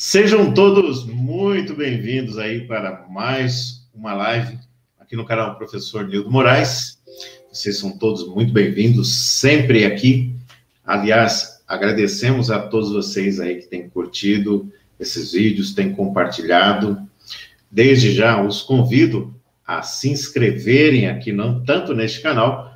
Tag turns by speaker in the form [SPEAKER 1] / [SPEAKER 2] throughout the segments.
[SPEAKER 1] Sejam todos muito bem-vindos aí para mais uma live aqui no canal do Professor Nildo Moraes. Vocês são todos muito bem-vindos sempre aqui. Aliás, agradecemos a todos vocês aí que têm curtido esses vídeos, têm compartilhado. Desde já os convido a se inscreverem aqui, não tanto neste canal,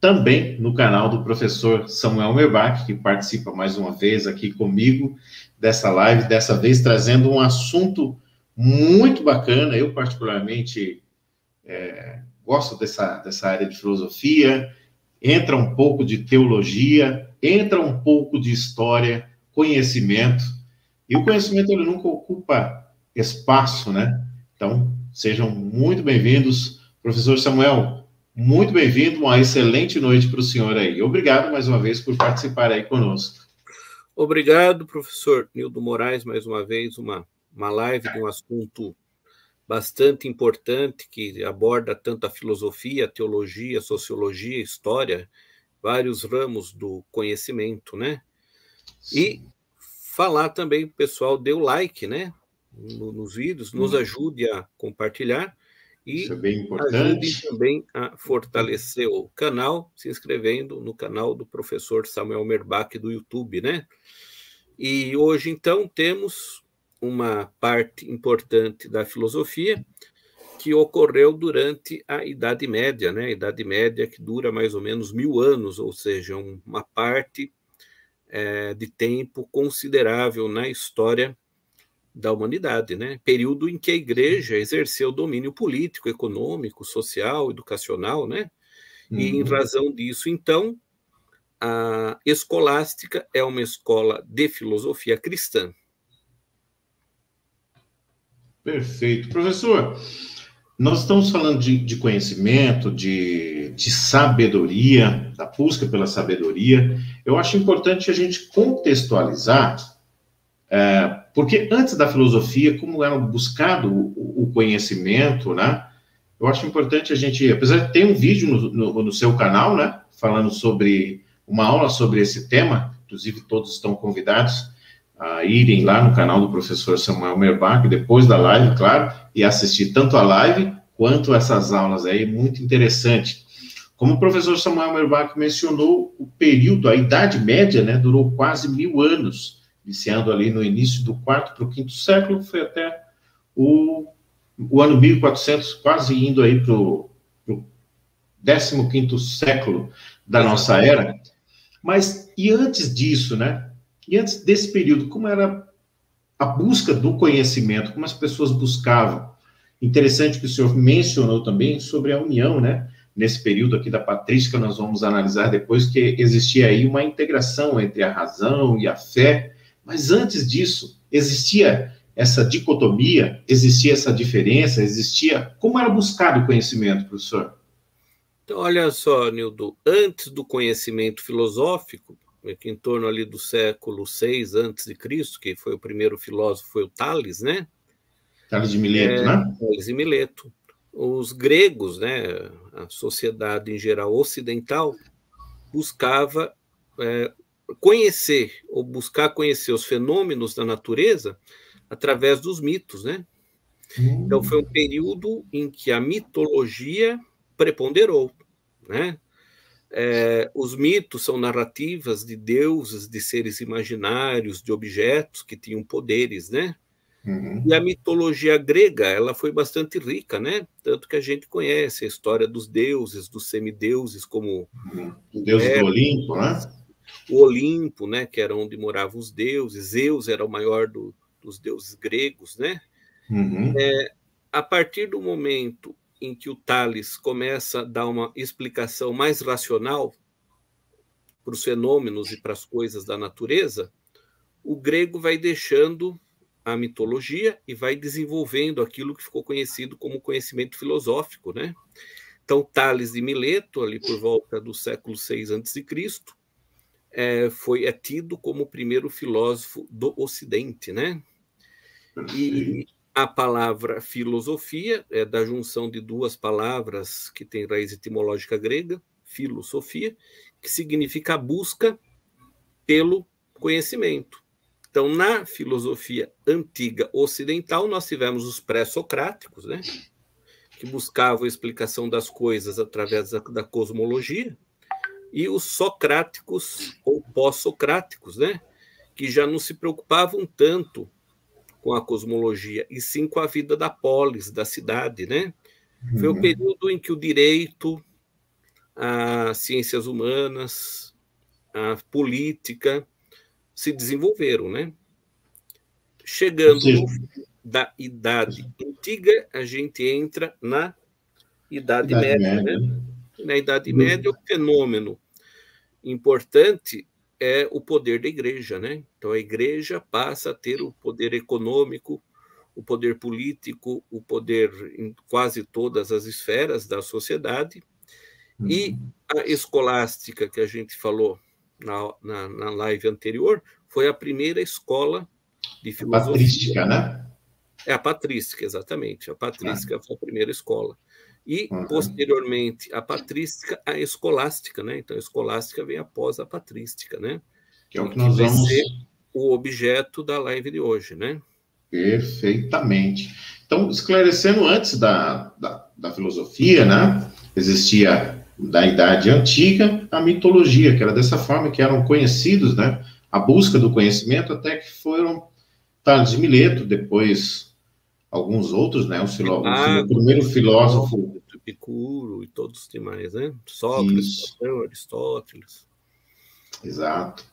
[SPEAKER 1] também no canal do professor Samuel Merbach, que participa mais uma vez aqui comigo dessa live, dessa vez trazendo um assunto muito bacana. Eu, particularmente, gosto dessa área de filosofia, entra um pouco de teologia, entra um pouco de história, conhecimento, e o conhecimento ele nunca ocupa espaço, né? Então, sejam muito bem-vindos. Professor Samuel, muito bem-vindo, uma excelente noite para o senhor aí. Obrigado mais uma vez por participar aí conosco.
[SPEAKER 2] Obrigado, professor Nildo Moraes, mais uma vez, uma live de um assunto bastante importante que aborda tanto a filosofia, a teologia, a sociologia, a história, vários ramos do conhecimento, né? Sim. E falar também, pessoal, dê o like, né? Nos vídeos, nos ajude a compartilhar e
[SPEAKER 1] isso é bem importante.
[SPEAKER 2] Ajude também a fortalecer o canal, se inscrevendo no canal do professor Samuel Merbach do YouTube, né? E hoje, então, temos uma parte importante da filosofia que ocorreu durante a Idade Média, né? A Idade Média que dura mais ou menos 1000 anos, ou seja, uma parte de tempo considerável na história da humanidade, né? Período em que a igreja exerceu domínio político, econômico, social, educacional, né? E em razão disso, então, a escolástica é uma escola de filosofia cristã.
[SPEAKER 1] Perfeito. Professor, nós estamos falando de conhecimento, de sabedoria, da busca pela sabedoria. Eu acho importante a gente contextualizar, porque antes da filosofia, como era buscado o conhecimento, né? Eu acho importante a gente, apesar de ter um vídeo no seu canal, né? Falando sobre uma aula sobre esse tema, inclusive todos estão convidados a irem lá no canal do professor Samuel Merbach, depois da live, claro, e assistir tanto a live quanto essas aulas aí, muito interessante. Como o professor Samuel Merbach mencionou, o período, a Idade Média, né, durou quase 1000 anos, iniciando ali no início do 4º para o 5º século, foi até o ano 1400, quase indo aí para o 15º século da nossa era. Mas, e antes disso, né? E antes desse período, como era a busca do conhecimento, como as pessoas buscavam? Interessante que o senhor mencionou também sobre a união, né? Nesse período aqui da patrística, nós vamos analisar depois que existia aí uma integração entre a razão e a fé. Mas antes disso, existia essa dicotomia, existia essa diferença, existia... Como era buscado o conhecimento, professor?
[SPEAKER 2] Então, olha só, Nildo, antes do conhecimento filosófico, em torno ali do século VI a.C., que foi o primeiro filósofo, foi o Tales, né?
[SPEAKER 1] Tales de Mileto, né?
[SPEAKER 2] Tales de Mileto. Os gregos, né, a sociedade em geral ocidental, buscava conhecer, ou buscar conhecer os fenômenos da natureza através dos mitos, né? Então, foi um período em que a mitologia preponderou, né? Os mitos são narrativas de deuses, de seres imaginários, de objetos que tinham poderes, né? E a mitologia grega, ela foi bastante rica, né? Tanto que a gente conhece a história dos deuses, dos semideuses, como
[SPEAKER 1] o deus do Olimpo, né?
[SPEAKER 2] O Olimpo, né? Que era onde moravam os deuses. Zeus era o maior dos deuses gregos, né? A partir do momento em que o Tales começa a dar uma explicação mais racional para os fenômenos e para as coisas da natureza, o grego vai deixando a mitologia e vai desenvolvendo aquilo que ficou conhecido como conhecimento filosófico, né? Então, Tales de Mileto, ali por volta do século VI a.C., é tido como o primeiro filósofo do Ocidente, né? E a palavra filosofia é da junção de duas palavras que têm raiz etimológica grega, filosofia, que significa a busca pelo conhecimento. Então, na filosofia antiga ocidental, nós tivemos os pré-socráticos, né, que buscavam a explicação das coisas através da cosmologia, e os socráticos ou pós-socráticos, né, que já não se preocupavam tanto com a cosmologia, e sim com a vida da polis, da cidade, né? Foi o período em que o direito, as ciências humanas, a política se desenvolveram, né? Chegando no fim da Idade Antiga, a gente entra na Idade Média, né? Na Idade Média, o fenômeno importante é o poder da igreja, né? Então a igreja passa a ter o poder econômico, o poder político, o poder em quase todas as esferas da sociedade, e a escolástica que a gente falou na live anterior foi a primeira escola de filosofia.
[SPEAKER 1] Patrística, né?
[SPEAKER 2] É a patrística, exatamente. A patrística foi a primeira escola. E, posteriormente, a patrística, a escolástica, né? Então, a escolástica vem após a patrística, né?
[SPEAKER 1] Que é o que nós
[SPEAKER 2] vai
[SPEAKER 1] vamos...
[SPEAKER 2] ser o objeto da live de hoje, né?
[SPEAKER 1] Perfeitamente. Então, esclarecendo antes da filosofia, né? Existia, da Idade Antiga, a mitologia, que era dessa forma que eram conhecidos, né? A busca do conhecimento, até que foram Tales de Mileto, depois alguns outros, né? O primeiro filósofo...
[SPEAKER 2] Epicuro e todos os demais, né? Sócrates, Platão, Aristóteles.
[SPEAKER 1] Exato.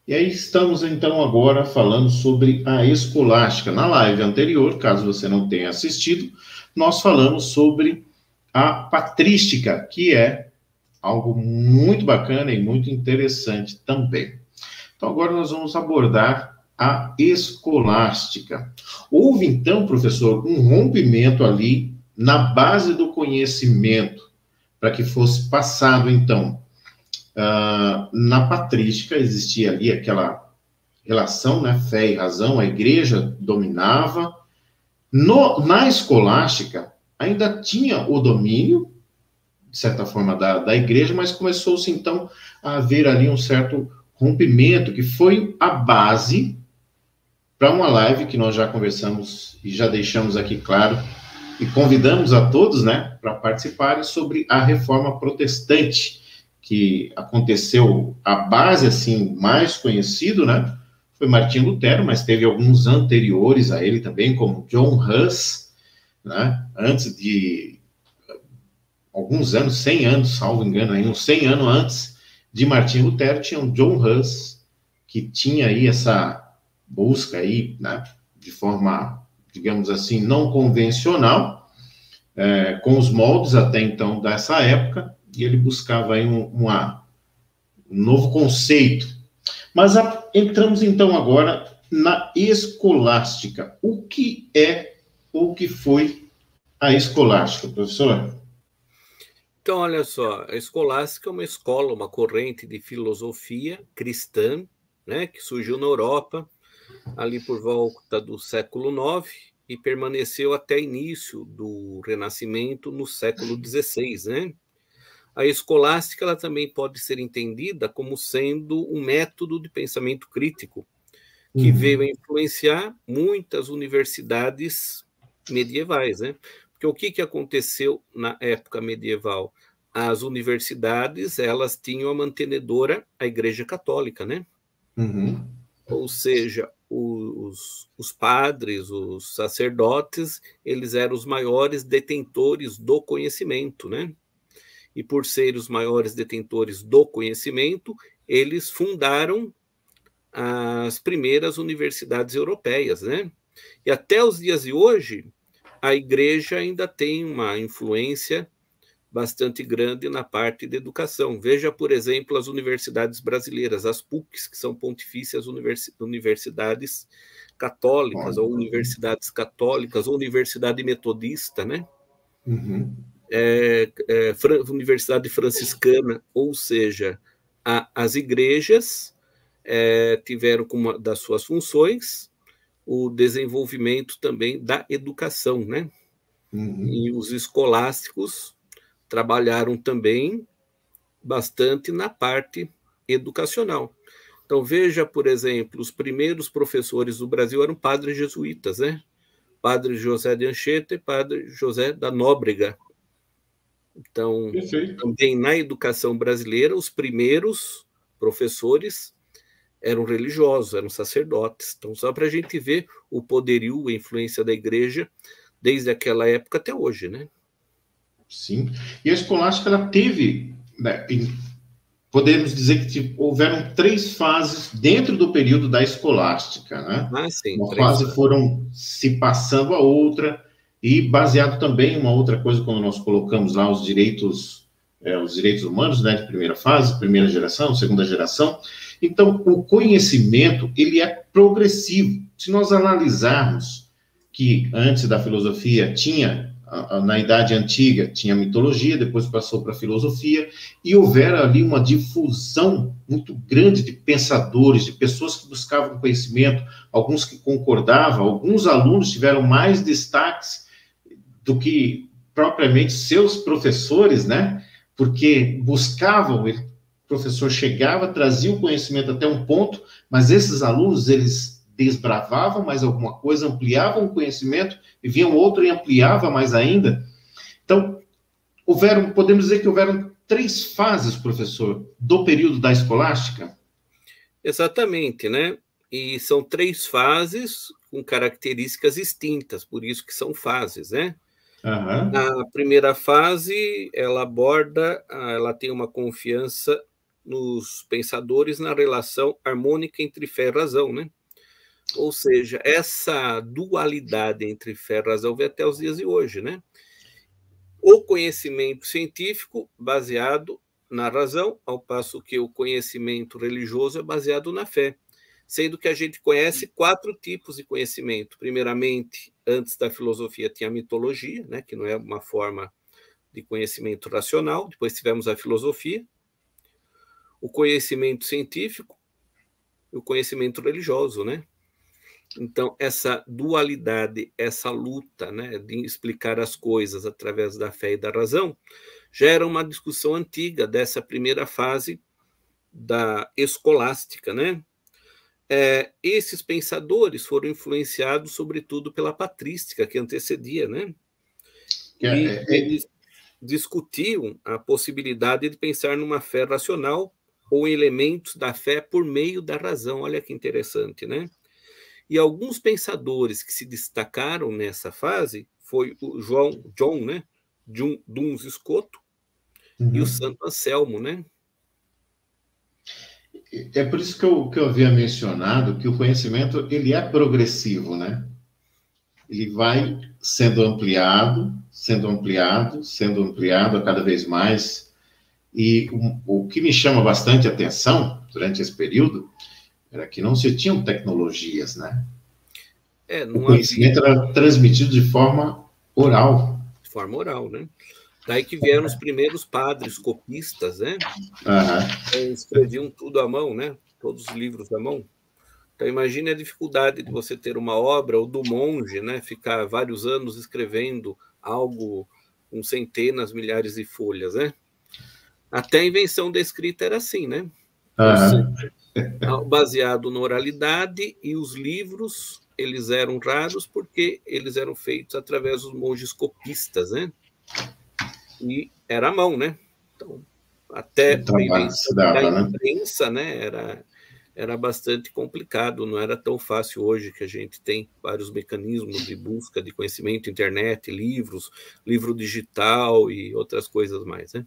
[SPEAKER 1] E aí estamos, então, agora falando sobre a escolástica. Na live anterior, caso você não tenha assistido, nós falamos sobre a patrística, que é algo muito bacana e muito interessante também. Então, agora nós vamos abordar a escolástica. Houve, então, professor, um rompimento ali na base do conhecimento, para que fosse passado, então, na patrística existia ali aquela relação, né, fé e razão, a igreja dominava. Na escolástica, ainda tinha o domínio, de certa forma, da igreja, mas começou-se, então, a haver ali um certo rompimento, que foi a base para uma live que nós já conversamos e já deixamos aqui claro, e convidamos a todos, né, para participarem sobre a Reforma Protestante, que aconteceu, a base, assim, mais conhecido, né, foi Martinho Lutero, mas teve alguns anteriores a ele também, como John Huss, né, antes de alguns anos, 100 anos, salvo engano, aí, uns 100 anos antes de Martinho Lutero, tinha o John Huss, que tinha aí essa busca aí, né, de forma, digamos assim, não convencional, com os moldes até então dessa época, e ele buscava aí um novo conceito. Mas entramos então agora na escolástica. O que é ou o que foi a escolástica, professor?
[SPEAKER 2] Então, olha só, a escolástica é uma escola, uma corrente de filosofia cristã, né, que surgiu na Europa ali por volta do século IX e permaneceu até início do Renascimento no século XVI, né? A escolástica ela também pode ser entendida como sendo um método de pensamento crítico que veio a influenciar muitas universidades medievais, né? Porque o que aconteceu na época medieval? As universidades, elas tinham a mantenedora, a Igreja Católica, né? Ou seja, os padres, os sacerdotes, eles eram os maiores detentores do conhecimento, né? E por serem os maiores detentores do conhecimento, eles fundaram as primeiras universidades europeias, né? E até os dias de hoje, a igreja ainda tem uma influência bastante grande na parte de educação. Veja, por exemplo, as universidades brasileiras, as PUCs, que são pontifícias universidades católicas, ou universidades católicas, ou universidade metodista, né? Universidade franciscana, ou seja, as igrejas tiveram como uma das suas funções o desenvolvimento também da educação, né? E os escolásticos trabalharam também bastante na parte educacional. Então, veja, por exemplo, os primeiros professores do Brasil eram padres jesuítas, né? Padre José de Anchieta e Padre José da Nóbrega. Então,
[SPEAKER 1] Perfeito.
[SPEAKER 2] também na educação brasileira, os primeiros professores eram religiosos, eram sacerdotes. Então, só para a gente ver o poderio, a influência da igreja desde aquela época até hoje, né?
[SPEAKER 1] Sim. E a escolástica, ela teve, né, podemos dizer que houveram 3 fases dentro do período da escolástica, né?
[SPEAKER 2] Ah, sim,
[SPEAKER 1] Uma
[SPEAKER 2] 3
[SPEAKER 1] fase
[SPEAKER 2] fases.
[SPEAKER 1] foram se passando a outra, e baseado também em uma outra coisa, quando nós colocamos lá os direitos humanos, né, de primeira fase, primeira geração, segunda geração. Então, o conhecimento, ele é progressivo. Se nós analisarmos que antes da filosofia tinha, na Idade Antiga, tinha mitologia, depois passou para a filosofia, e houver ali uma difusão muito grande de pensadores, de pessoas que buscavam conhecimento, alguns que concordavam, alguns alunos tiveram mais destaques do que propriamente seus professores, né? Porque buscavam, o professor chegava, trazia o conhecimento até um ponto, mas esses alunos, eles desbravavam mais alguma coisa, ampliavam o conhecimento, e vinham outro e ampliava mais ainda. Então, podemos dizer que houveram 3 fases, professor, do período da escolástica?
[SPEAKER 2] Exatamente, né? E são 3 fases com características distintas, por isso que são fases, né?
[SPEAKER 1] Uhum.
[SPEAKER 2] A primeira fase, ela tem uma confiança nos pensadores na relação harmônica entre fé e razão, né? Ou seja, essa dualidade entre fé e razão vem até os dias de hoje, né? O conhecimento científico baseado na razão, ao passo que o conhecimento religioso é baseado na fé, sendo que a gente conhece 4 tipos de conhecimento. Primeiramente, antes da filosofia tinha a mitologia, né, que não é uma forma de conhecimento racional. Depois tivemos a filosofia, o conhecimento científico e o conhecimento religioso, né? Então, essa dualidade, essa luta, né, de explicar as coisas através da fé e da razão, gera uma discussão antiga dessa primeira fase da escolástica, né? Esses pensadores foram influenciados, sobretudo, pela patrística que antecedia, né? E eles discutiam a possibilidade de pensar numa fé racional ou elementos da fé por meio da razão. Olha que interessante, né? E alguns pensadores que se destacaram nessa fase foi o John, né? Duns Scoto e o Santo Anselmo, né?
[SPEAKER 1] É por isso que eu havia mencionado que o conhecimento, ele é progressivo, né? Ele vai sendo ampliado, sendo ampliado, sendo ampliado a cada vez mais. E o que me chama bastante atenção durante esse período era que não se tinham tecnologias, né? O
[SPEAKER 2] Não havia
[SPEAKER 1] conhecimento era transmitido de forma oral.
[SPEAKER 2] de forma oral, né? Daí que vieram os primeiros padres copistas, né?
[SPEAKER 1] Uhum.
[SPEAKER 2] Escreviam tudo à mão, né? Todos os livros à mão. Então imagine a dificuldade de você ter uma obra, ou do monge, né? Ficar vários anos escrevendo algo com centenas, milhares de folhas, né? Até a invenção da escrita era assim, né? Ou seja,
[SPEAKER 1] Uhum.
[SPEAKER 2] baseado na oralidade, e os livros, eles eram raros porque eles eram feitos através dos monges copistas, né? E era à mão, né? Então,
[SPEAKER 1] O
[SPEAKER 2] até a
[SPEAKER 1] trabalho que se
[SPEAKER 2] invenção da
[SPEAKER 1] dava, né?
[SPEAKER 2] imprensa, né, era bastante complicado, não era tão fácil hoje, que a gente tem vários mecanismos de busca de conhecimento, internet, livros, livro digital e outras coisas mais, né?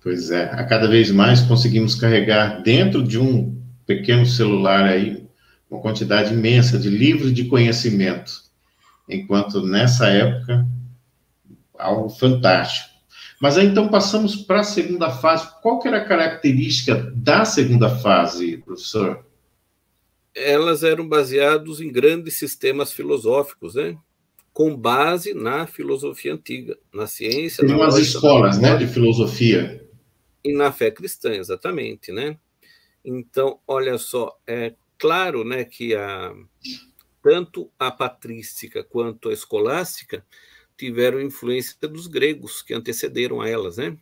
[SPEAKER 1] Pois é, a cada vez mais conseguimos carregar dentro de um pequeno celular aí uma quantidade imensa de livros de conhecimento, enquanto nessa época algo fantástico. Mas aí então passamos para a segunda fase. Qual que era a característica da segunda fase, professor?
[SPEAKER 2] Elas eram baseadas em grandes sistemas filosóficos, né? Com base na filosofia antiga, na ciência, na
[SPEAKER 1] Seriam as
[SPEAKER 2] lógica, na
[SPEAKER 1] escolas, né, de
[SPEAKER 2] retórica
[SPEAKER 1] filosofia.
[SPEAKER 2] e na fé cristã, exatamente, né? Então, olha só, é claro, né, que tanto a patrística quanto a escolástica tiveram influência dos gregos que antecederam a elas, né?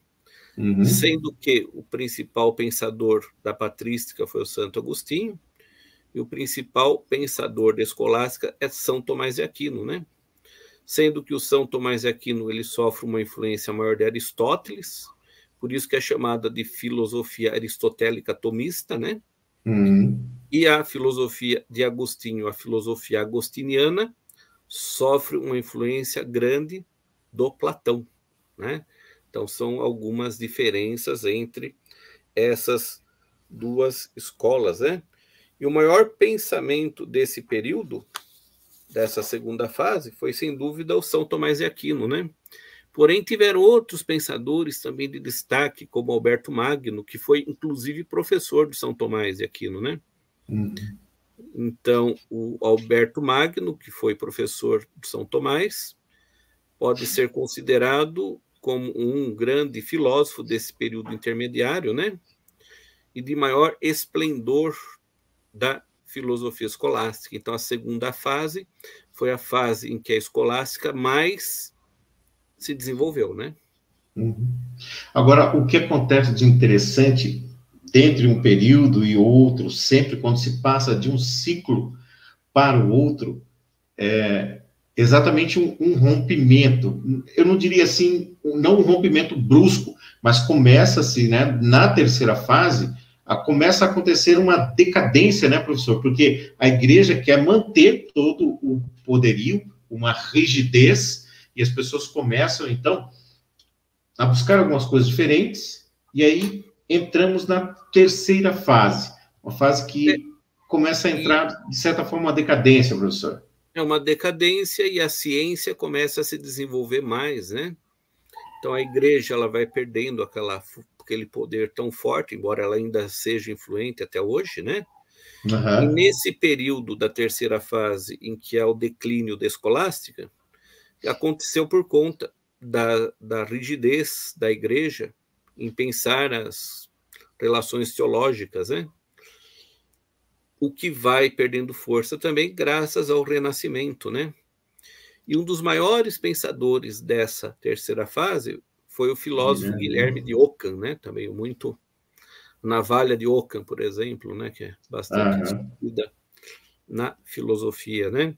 [SPEAKER 2] sendo que o principal pensador da patrística foi o Santo Agostinho, e o principal pensador da escolástica é São Tomás de Aquino, né? Sendo que o São Tomás de Aquino ele sofre uma influência maior de Aristóteles, por isso que é chamada de filosofia aristotélica tomista, né? E a filosofia de Agostinho, a filosofia agostiniana, sofre uma influência grande do Platão, né? Então, são algumas diferenças entre essas duas escolas, né? E o maior pensamento desse período, dessa segunda fase, foi, sem dúvida, o São Tomás de Aquino, né? Porém, tiveram outros pensadores também de destaque, como Alberto Magno, que foi, inclusive, professor de São Tomás de Aquino, né? Então, o Alberto Magno, que foi professor de São Tomás, pode ser considerado como um grande filósofo desse período intermediário, né? E de maior esplendor da filosofia escolástica. Então, a segunda fase foi a fase em que a escolástica mais se desenvolveu, né?
[SPEAKER 1] Agora, o que acontece de interessante entre um período e outro, sempre quando se passa de um ciclo para o outro, é exatamente um rompimento. Eu não diria assim, não um rompimento brusco, mas começa-se, né, na terceira fase, começa a acontecer uma decadência, né, professor? Porque a igreja quer manter todo o poderio, uma rigidez, e as pessoas começam, então, a buscar algumas coisas diferentes, e aí entramos na terceira fase, uma fase que começa a entrar, de certa forma, uma decadência, professor.
[SPEAKER 2] É uma decadência e a ciência começa a se desenvolver mais, né? Então a igreja ela vai perdendo aquele poder tão forte, embora ela ainda seja influente até hoje, né? E nesse período da terceira fase, em que é o declínio da escolástica, aconteceu por conta da rigidez da igreja em pensar as relações teológicas, né? O que vai perdendo força também graças ao Renascimento, né? E um dos maiores pensadores dessa terceira fase foi o filósofo Guilherme de Ockham, né? Também muito Navalha de Ockham, por exemplo, né? Que é bastante discutida na filosofia, né?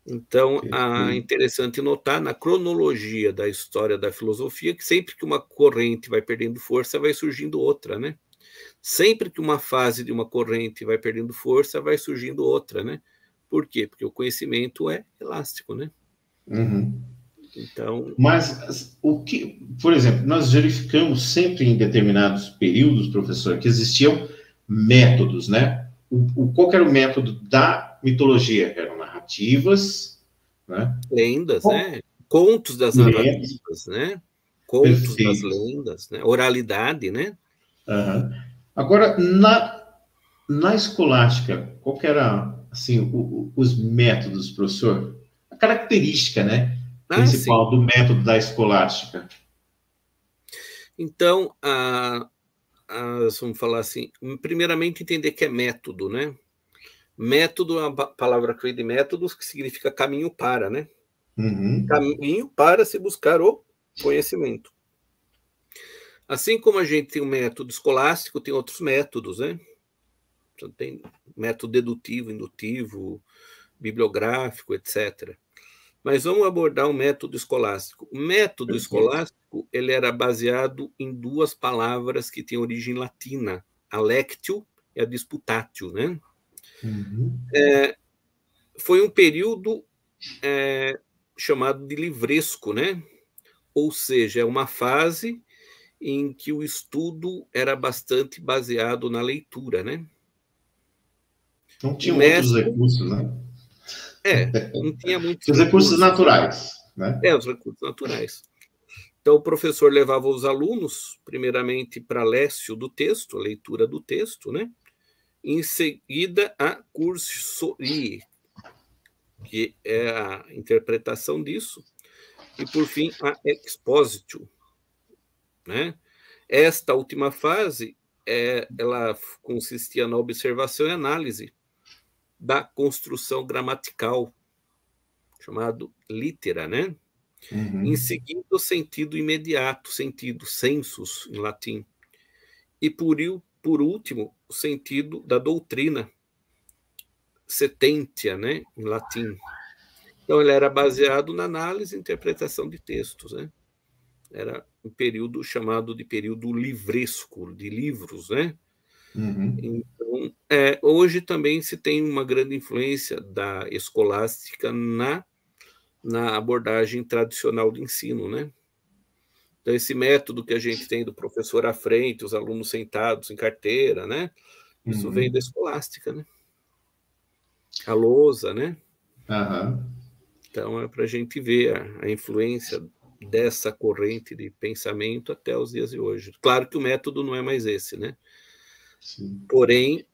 [SPEAKER 2] Então, é interessante notar na cronologia da história da filosofia que sempre que uma corrente vai perdendo força, vai surgindo outra, né? Sempre que uma fase de uma corrente vai perdendo força, vai surgindo outra, né? Por quê? Porque o conhecimento é elástico, né? Então,
[SPEAKER 1] mas o que, por exemplo, nós verificamos sempre em determinados períodos, professor, que existiam métodos, né? Qual era o método da mitologia? Eram narrativas, né?
[SPEAKER 2] Lendas, né? Contos das narrativas, né? Contos das lendas, né? Oralidade, né?
[SPEAKER 1] Agora, na escolástica, qual que era, assim, os métodos, professor? A característica, né, principal do método da escolástica.
[SPEAKER 2] Então, vamos falar assim, primeiramente entender que é método, né? Método é uma palavra que vem de métodos, que significa caminho para, né? Caminho para se buscar o conhecimento. Assim como a gente tem um método escolástico, tem outros métodos, né? Então, tem método dedutivo, indutivo, bibliográfico, etc. Mas vamos abordar o método escolástico. O método escolástico ele era baseado em duas palavras que têm origem latina, a lectio e a disputatio, né? Foi um período chamado de livresco, né? Ou seja, é uma fase em que o estudo era bastante baseado na leitura, né?
[SPEAKER 1] Não tinham outros recursos, né?
[SPEAKER 2] Não tinha muitos
[SPEAKER 1] os recursos naturais, né?
[SPEAKER 2] Os recursos naturais. Então, o professor levava os alunos, primeiramente, para a lécio do texto, a leitura do texto, né? Em seguida, a cursorie, que é a interpretação disso, e, por fim, a expositio, né? Esta última fase, ela consistia na observação e análise da construção gramatical, chamado litera, né? Em seguida, o sentido imediato, sentido sensus, em latim. E, por último, o sentido da doutrina, setentia, né, em latim. Então, ele era baseado na análise e interpretação de textos, né? Era um período chamado de período livresco, de livros, né? Então, hoje também se tem uma grande influência da escolástica na abordagem tradicional de ensino, né? Então, esse método que a gente tem do professor à frente, os alunos sentados em carteira, né? Isso vem da escolástica, né? A lousa, né? Então, é para a gente ver a influência dessa corrente de pensamento até os dias de hoje. Claro que o método não é mais esse, né?
[SPEAKER 1] Sim.
[SPEAKER 2] Porém,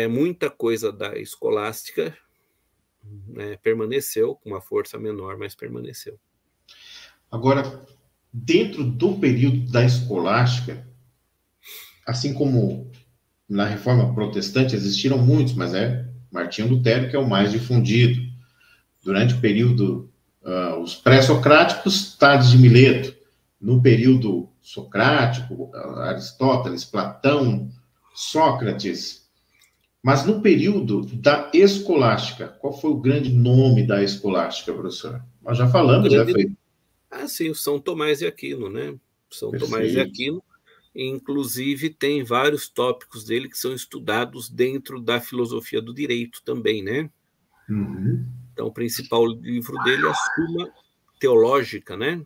[SPEAKER 2] muita coisa da escolástica, né, permaneceu com uma força menor, mas permaneceu.
[SPEAKER 1] Agora, dentro do período da escolástica, assim como na Reforma Protestante existiram muitos, mas Martinho Lutero que é o mais difundido. Durante o período, os pré-socráticos, Tales de Mileto. No período socrático, Aristóteles, Platão, Sócrates. Mas no período da escolástica, qual foi o grande nome da escolástica, professor? Nós já falamos, né?
[SPEAKER 2] Sim, o São Tomás de Aquino, né? São
[SPEAKER 1] Perfeito.
[SPEAKER 2] Tomás de Aquino, inclusive tem vários tópicos dele que são estudados dentro da filosofia do direito também, né? Então, o principal livro dele é a Suma Teológica, né?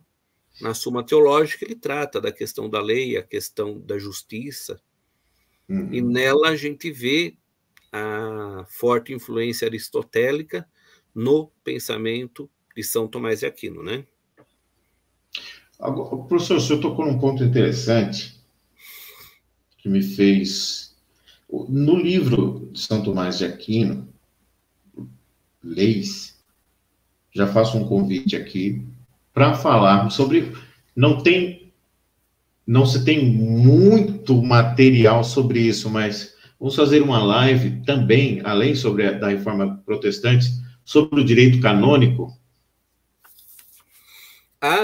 [SPEAKER 2] Na Suma Teológica, ele trata da questão da lei, a questão da justiça, e nela a gente vê a forte influência aristotélica no pensamento de São Tomás de Aquino, né?
[SPEAKER 1] Agora, professor, o senhor tocou num ponto interessante que me fez... No livro de São Tomás de Aquino, Leis, já faço um convite aqui para falar sobre... Não se tem muito material sobre isso, mas vamos fazer uma live também, além da Reforma Protestante, sobre o direito canônico.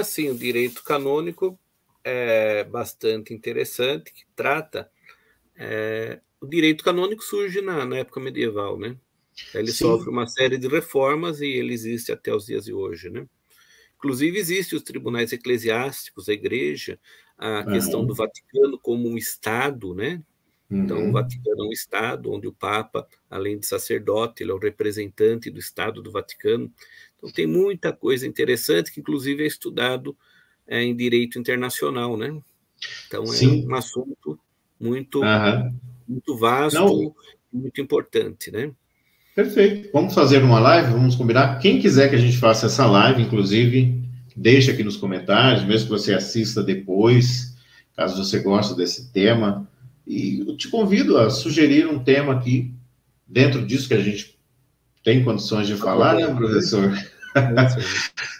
[SPEAKER 2] Sim, o direito canônico é bastante interessante, que trata... o direito canônico surge na época medieval, né? Ele sofre uma série de reformas e ele existe até os dias de hoje, né? Inclusive, existem os tribunais eclesiásticos, a igreja, a questão do Vaticano como um Estado, né? Então, o Vaticano é um Estado onde o Papa, além de sacerdote, ele é o representante do Estado do Vaticano. Então, tem muita coisa interessante que, inclusive, é estudado em direito internacional, né? Então, é um assunto muito vasto, muito importante, né?
[SPEAKER 1] Perfeito. Vamos fazer uma live, vamos combinar. Quem quiser que a gente faça essa live, inclusive, deixa aqui nos comentários, mesmo que você assista depois, caso você goste desse tema. E eu te convido a sugerir um tema aqui, dentro disso que a gente tem condições de falar, né, professor?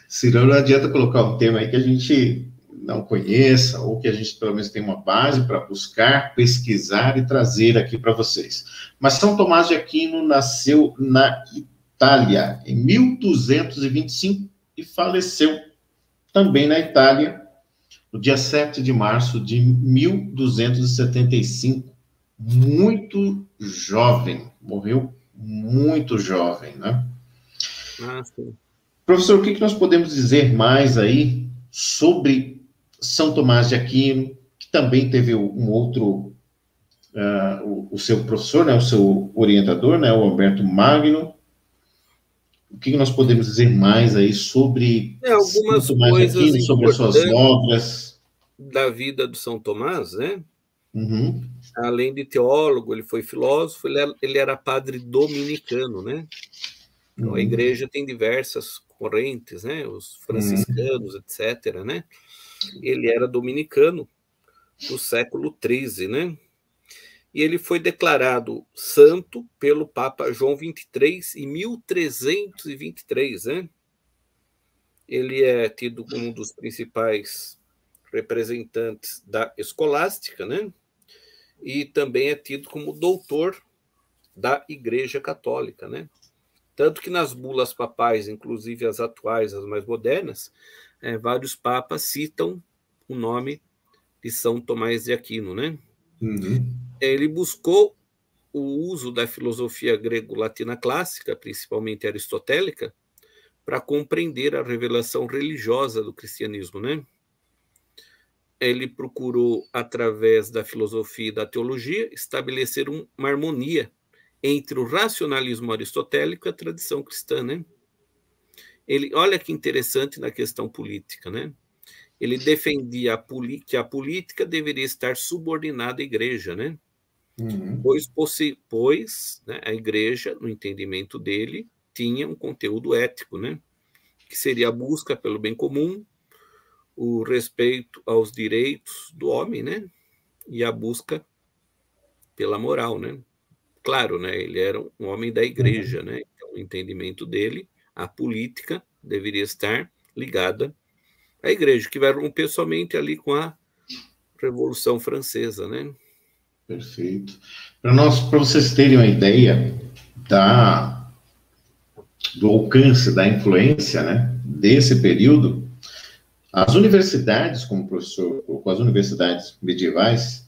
[SPEAKER 1] Senão não adianta colocar um tema aí que a gente não conheça, ou que a gente pelo menos tenha uma base para buscar, pesquisar e trazer aqui para vocês. Mas São Tomás de Aquino nasceu na Itália em 1225 e faleceu também na Itália no dia 7 de março de 1275, muito jovem, morreu muito jovem, né?
[SPEAKER 2] Sim.
[SPEAKER 1] Professor, o que nós podemos dizer mais aí sobre São Tomás de Aquino, que também teve um outro, o seu professor, né, o seu orientador, né, o Alberto Magno. O que nós podemos dizer mais aí sobre
[SPEAKER 2] algumas
[SPEAKER 1] São Tomás de Aquino, sobre as suas obras?
[SPEAKER 2] Da vida do São Tomás, né? Além de teólogo, ele foi filósofo, ele era padre dominicano, né? Então, a igreja tem diversas correntes, né? Os franciscanos, etc., né? Ele era dominicano do século XIII, né? E ele foi declarado santo pelo Papa João XXIII em 1323, né? Ele é tido como um dos principais representantes da escolástica, né? E também é tido como doutor da Igreja Católica, né? Tanto que nas bulas papais, inclusive as atuais, as mais modernas, vários papas citam o nome de São Tomás de Aquino, né?
[SPEAKER 1] Uhum.
[SPEAKER 2] Ele buscou o uso da filosofia grego-latina clássica, principalmente aristotélica, para compreender a revelação religiosa do cristianismo, né? Ele procurou, através da filosofia e da teologia, estabelecer uma harmonia entre o racionalismo aristotélico e a tradição cristã, né? Olha que interessante na questão política, né? Ele defendia que a política deveria estar subordinada à igreja, né?
[SPEAKER 1] Uhum.
[SPEAKER 2] Pois né, a igreja, no entendimento dele, tinha um conteúdo ético, né? Que seria a busca pelo bem comum, o respeito aos direitos do homem, né? E a busca pela moral, né? Claro, né? Ele era um homem da igreja, né? Então, o entendimento dele, a política deveria estar ligada à igreja, que vai romper somente ali com a Revolução Francesa, né?
[SPEAKER 1] Perfeito. Para vocês terem uma ideia do alcance, da influência, né, desse período, as universidades, como o professor colocou, as universidades medievais,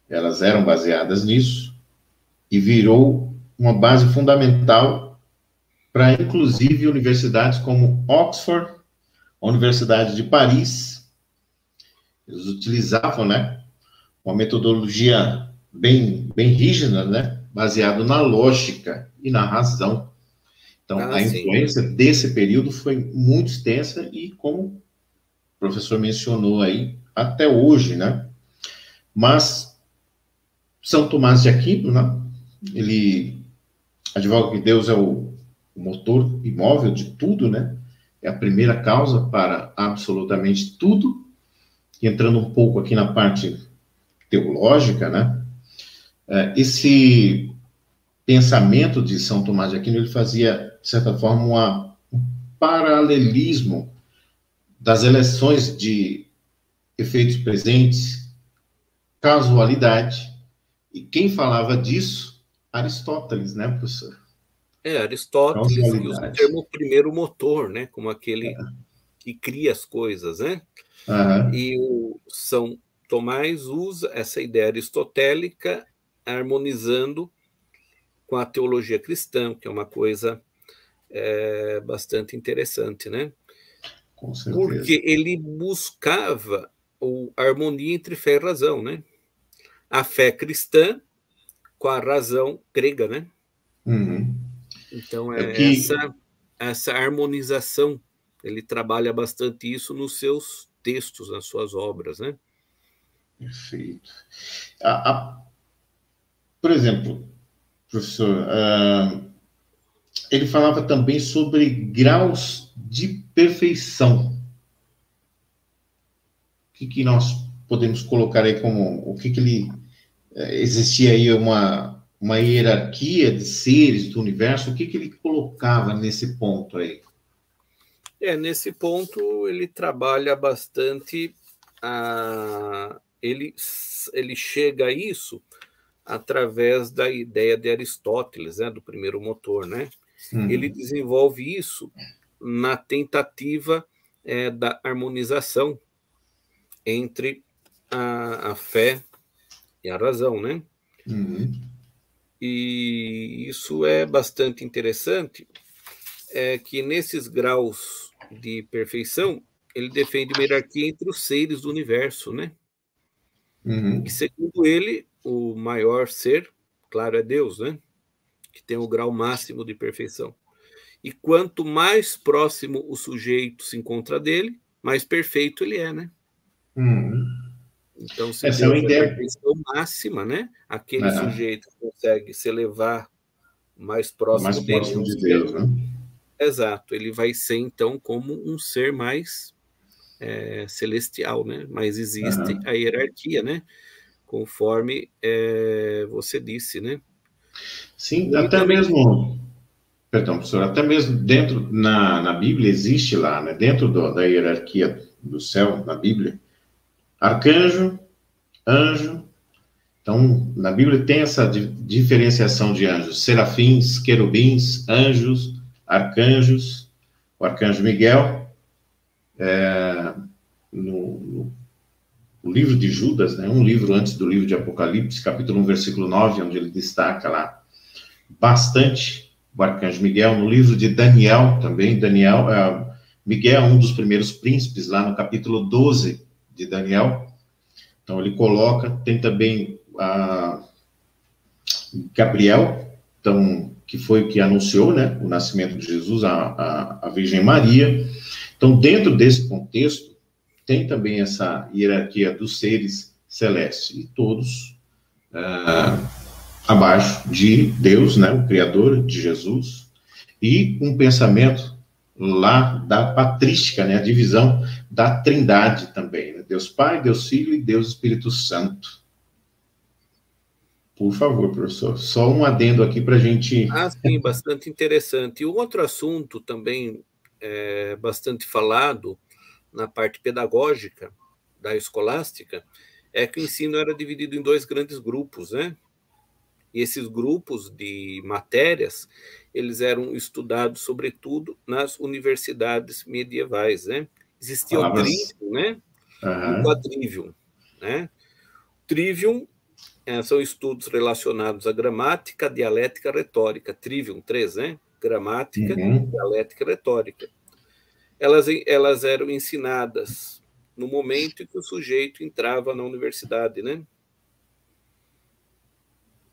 [SPEAKER 1] elas eram baseadas nisso e virou uma base fundamental para, inclusive, universidades como Oxford, a Universidade de Paris. Eles utilizavam, né, uma metodologia bem rígida, né, baseado na lógica e na razão. Então, a influência desse período foi muito extensa e, como o professor mencionou aí, até hoje, né? Mas São Tomás de Aquino, né? Ele advoga que Deus é o motor imóvel de tudo, né? É a primeira causa para absolutamente tudo. E entrando um pouco aqui na parte teológica, né? Esse pensamento de São Tomás de Aquino, ele fazia, de certa forma, um paralelismo das eleições de efeitos presentes, casualidade, e quem falava disso? Aristóteles, né, professor?
[SPEAKER 2] Aristóteles usa o termo primeiro motor, né, como aquele que cria as coisas, né?
[SPEAKER 1] Uhum.
[SPEAKER 2] E o São Tomás usa essa ideia aristotélica harmonizando com a teologia cristã, que é uma coisa bastante interessante, né?
[SPEAKER 1] Com certeza.
[SPEAKER 2] Porque ele buscava a harmonia entre fé e razão, né? A fé cristã com a razão grega, né?
[SPEAKER 1] Uhum.
[SPEAKER 2] Então, essa harmonização, ele trabalha bastante isso nos seus textos, nas suas obras, né?
[SPEAKER 1] Perfeito. Por exemplo, professor, ele falava também sobre graus de perfeição. O que nós podemos colocar aí como... O que ele... existia aí uma hierarquia de seres do universo? O que ele colocava nesse ponto aí?
[SPEAKER 2] Nesse ponto ele trabalha bastante, ele chega a isso através da ideia de Aristóteles, né, do primeiro motor, né? Ele desenvolve isso na tentativa da harmonização entre a fé e a razão, né? E isso é bastante interessante, que nesses graus de perfeição, ele defende uma hierarquia entre os seres do universo, né? E segundo ele, o maior ser, claro, é Deus, né? Que tem o grau máximo de perfeição. E quanto mais próximo o sujeito se encontra dele, mais perfeito ele é, né? Então, se
[SPEAKER 1] Essa é uma
[SPEAKER 2] Deus é
[SPEAKER 1] ideia...
[SPEAKER 2] a perfeição máxima, né? Aquele sujeito que consegue se elevar mais próximo dele.
[SPEAKER 1] Mais próximo de Deus, né?
[SPEAKER 2] Exato, ele vai ser, então, como um ser mais celestial, né? Mas existe a hierarquia, né? Conforme você disse, né?
[SPEAKER 1] Sim,
[SPEAKER 2] Ele
[SPEAKER 1] até
[SPEAKER 2] também...
[SPEAKER 1] mesmo... Perdão, professor, até mesmo dentro, na Bíblia, existe lá, né? Dentro da hierarquia do céu, na Bíblia, arcanjo, anjo. Então, na Bíblia tem essa diferenciação de anjos: serafins, querubins, anjos, arcanjos, o arcanjo Miguel, no livro de Judas, né, um livro antes do livro de Apocalipse, capítulo 1, versículo 9, onde ele destaca lá bastante o arcanjo Miguel. No livro de Daniel também, Miguel é um dos primeiros príncipes, lá no capítulo 12 de Daniel. Então ele coloca, tem também Gabriel, então, que foi o que anunciou, né, o nascimento de Jesus, a Virgem Maria. Então, dentro desse contexto, tem também essa hierarquia dos seres celestes, e todos abaixo de Deus, né, o Criador de Jesus, e um pensamento lá da patrística, né, a divisão da Trindade também, né, Deus Pai, Deus Filho e Deus Espírito Santo. Por favor, professor, só um adendo aqui para a gente...
[SPEAKER 2] Sim, bastante interessante. E um outro assunto também bastante falado na parte pedagógica da escolástica é que o ensino era dividido em dois grandes grupos, né? E esses grupos de matérias, eles eram estudados, sobretudo, nas universidades medievais, né? Existia o trivium, né? E o quadrivium, né? Trivium são estudos relacionados à gramática, dialética, retórica. Trivium, 3, né? Gramática, dialética, retórica. Elas eram ensinadas no momento em que o sujeito entrava na universidade, né?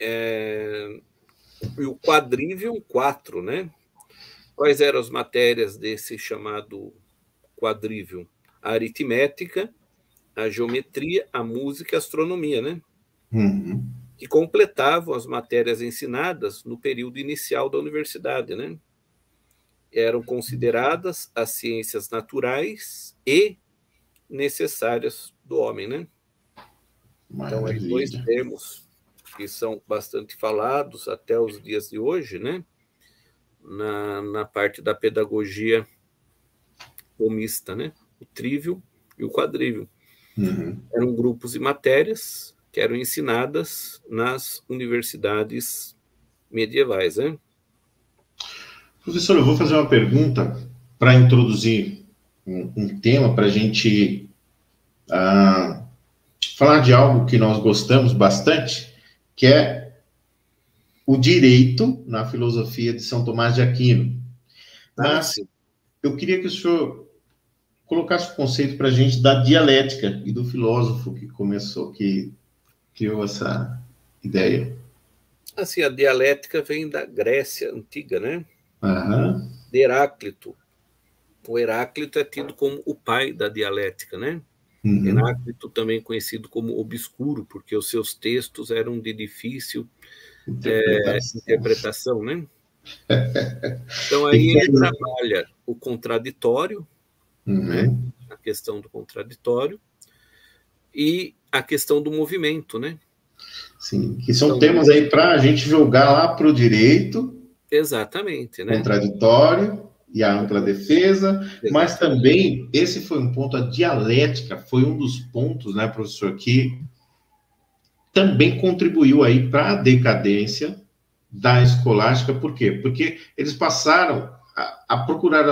[SPEAKER 2] E o quadrivium, 4, né? Quais eram as matérias desse chamado quadrivium? A aritmética, a geometria, a música e a astronomia, né? Que completavam as matérias ensinadas no período inicial da universidade, né? Eram consideradas as ciências naturais e necessárias do homem, né? Então, aí dois termos que são bastante falados até os dias de hoje, né? Na parte da pedagogia thomista, né? O trivium e o quadrivium. Eram grupos de matérias que eram ensinadas nas universidades medievais, né?
[SPEAKER 1] Professor, eu vou fazer uma pergunta para introduzir um tema para a gente falar de algo que nós gostamos bastante, que é o direito na filosofia de São Tomás de Aquino. Mas eu queria que o senhor colocasse o conceito para a gente da dialética e do filósofo que criou essa ideia.
[SPEAKER 2] Assim, a dialética vem da Grécia antiga, né? De Heráclito. O Heráclito é tido como o pai da dialética, né? Heráclito também conhecido como obscuro, porque os seus textos eram de difícil interpretação, né? Então, aí ele trabalha o contraditório, né? A questão do contraditório e a questão do movimento, né?
[SPEAKER 1] Sim, que são temas aí para a gente jogar lá para o direito.
[SPEAKER 2] Exatamente, né?
[SPEAKER 1] Contraditório e a ampla defesa, mas também esse foi um ponto, a dialética foi um dos pontos, né, professor, que também contribuiu aí para a decadência da escolástica. Por quê? Porque eles passaram a procurar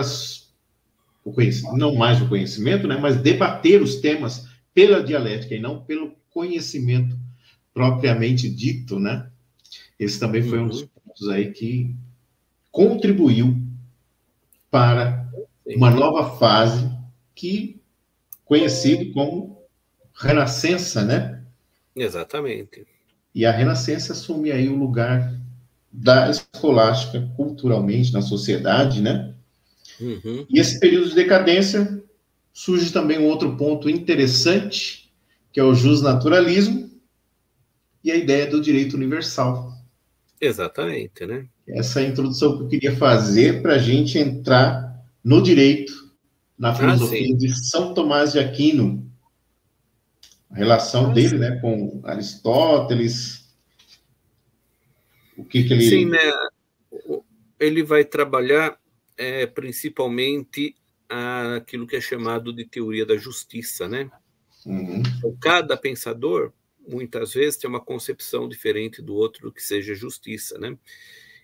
[SPEAKER 1] o conhecimento, não mais o conhecimento, né, mas debater os temas pela dialética e não pelo conhecimento propriamente dito, né? Esse também foi um dos pontos aí que contribuiu para uma nova fase conhecido como Renascença, né?
[SPEAKER 2] Exatamente.
[SPEAKER 1] E a Renascença assume aí o lugar da escolástica culturalmente na sociedade, né? E esse período de decadência surge também um outro ponto interessante, que é o justnaturalismo e a ideia do direito universal.
[SPEAKER 2] Exatamente, né?
[SPEAKER 1] Essa é a introdução que eu queria fazer para a gente entrar no direito, na filosofia de São Tomás de Aquino, a relação dele, né, com Aristóteles, o que ele...
[SPEAKER 2] Sim, né? Ele vai trabalhar principalmente aquilo que é chamado de teoria da justiça, né? Então, cada pensador, muitas vezes, tem uma concepção diferente do outro do que seja justiça, né?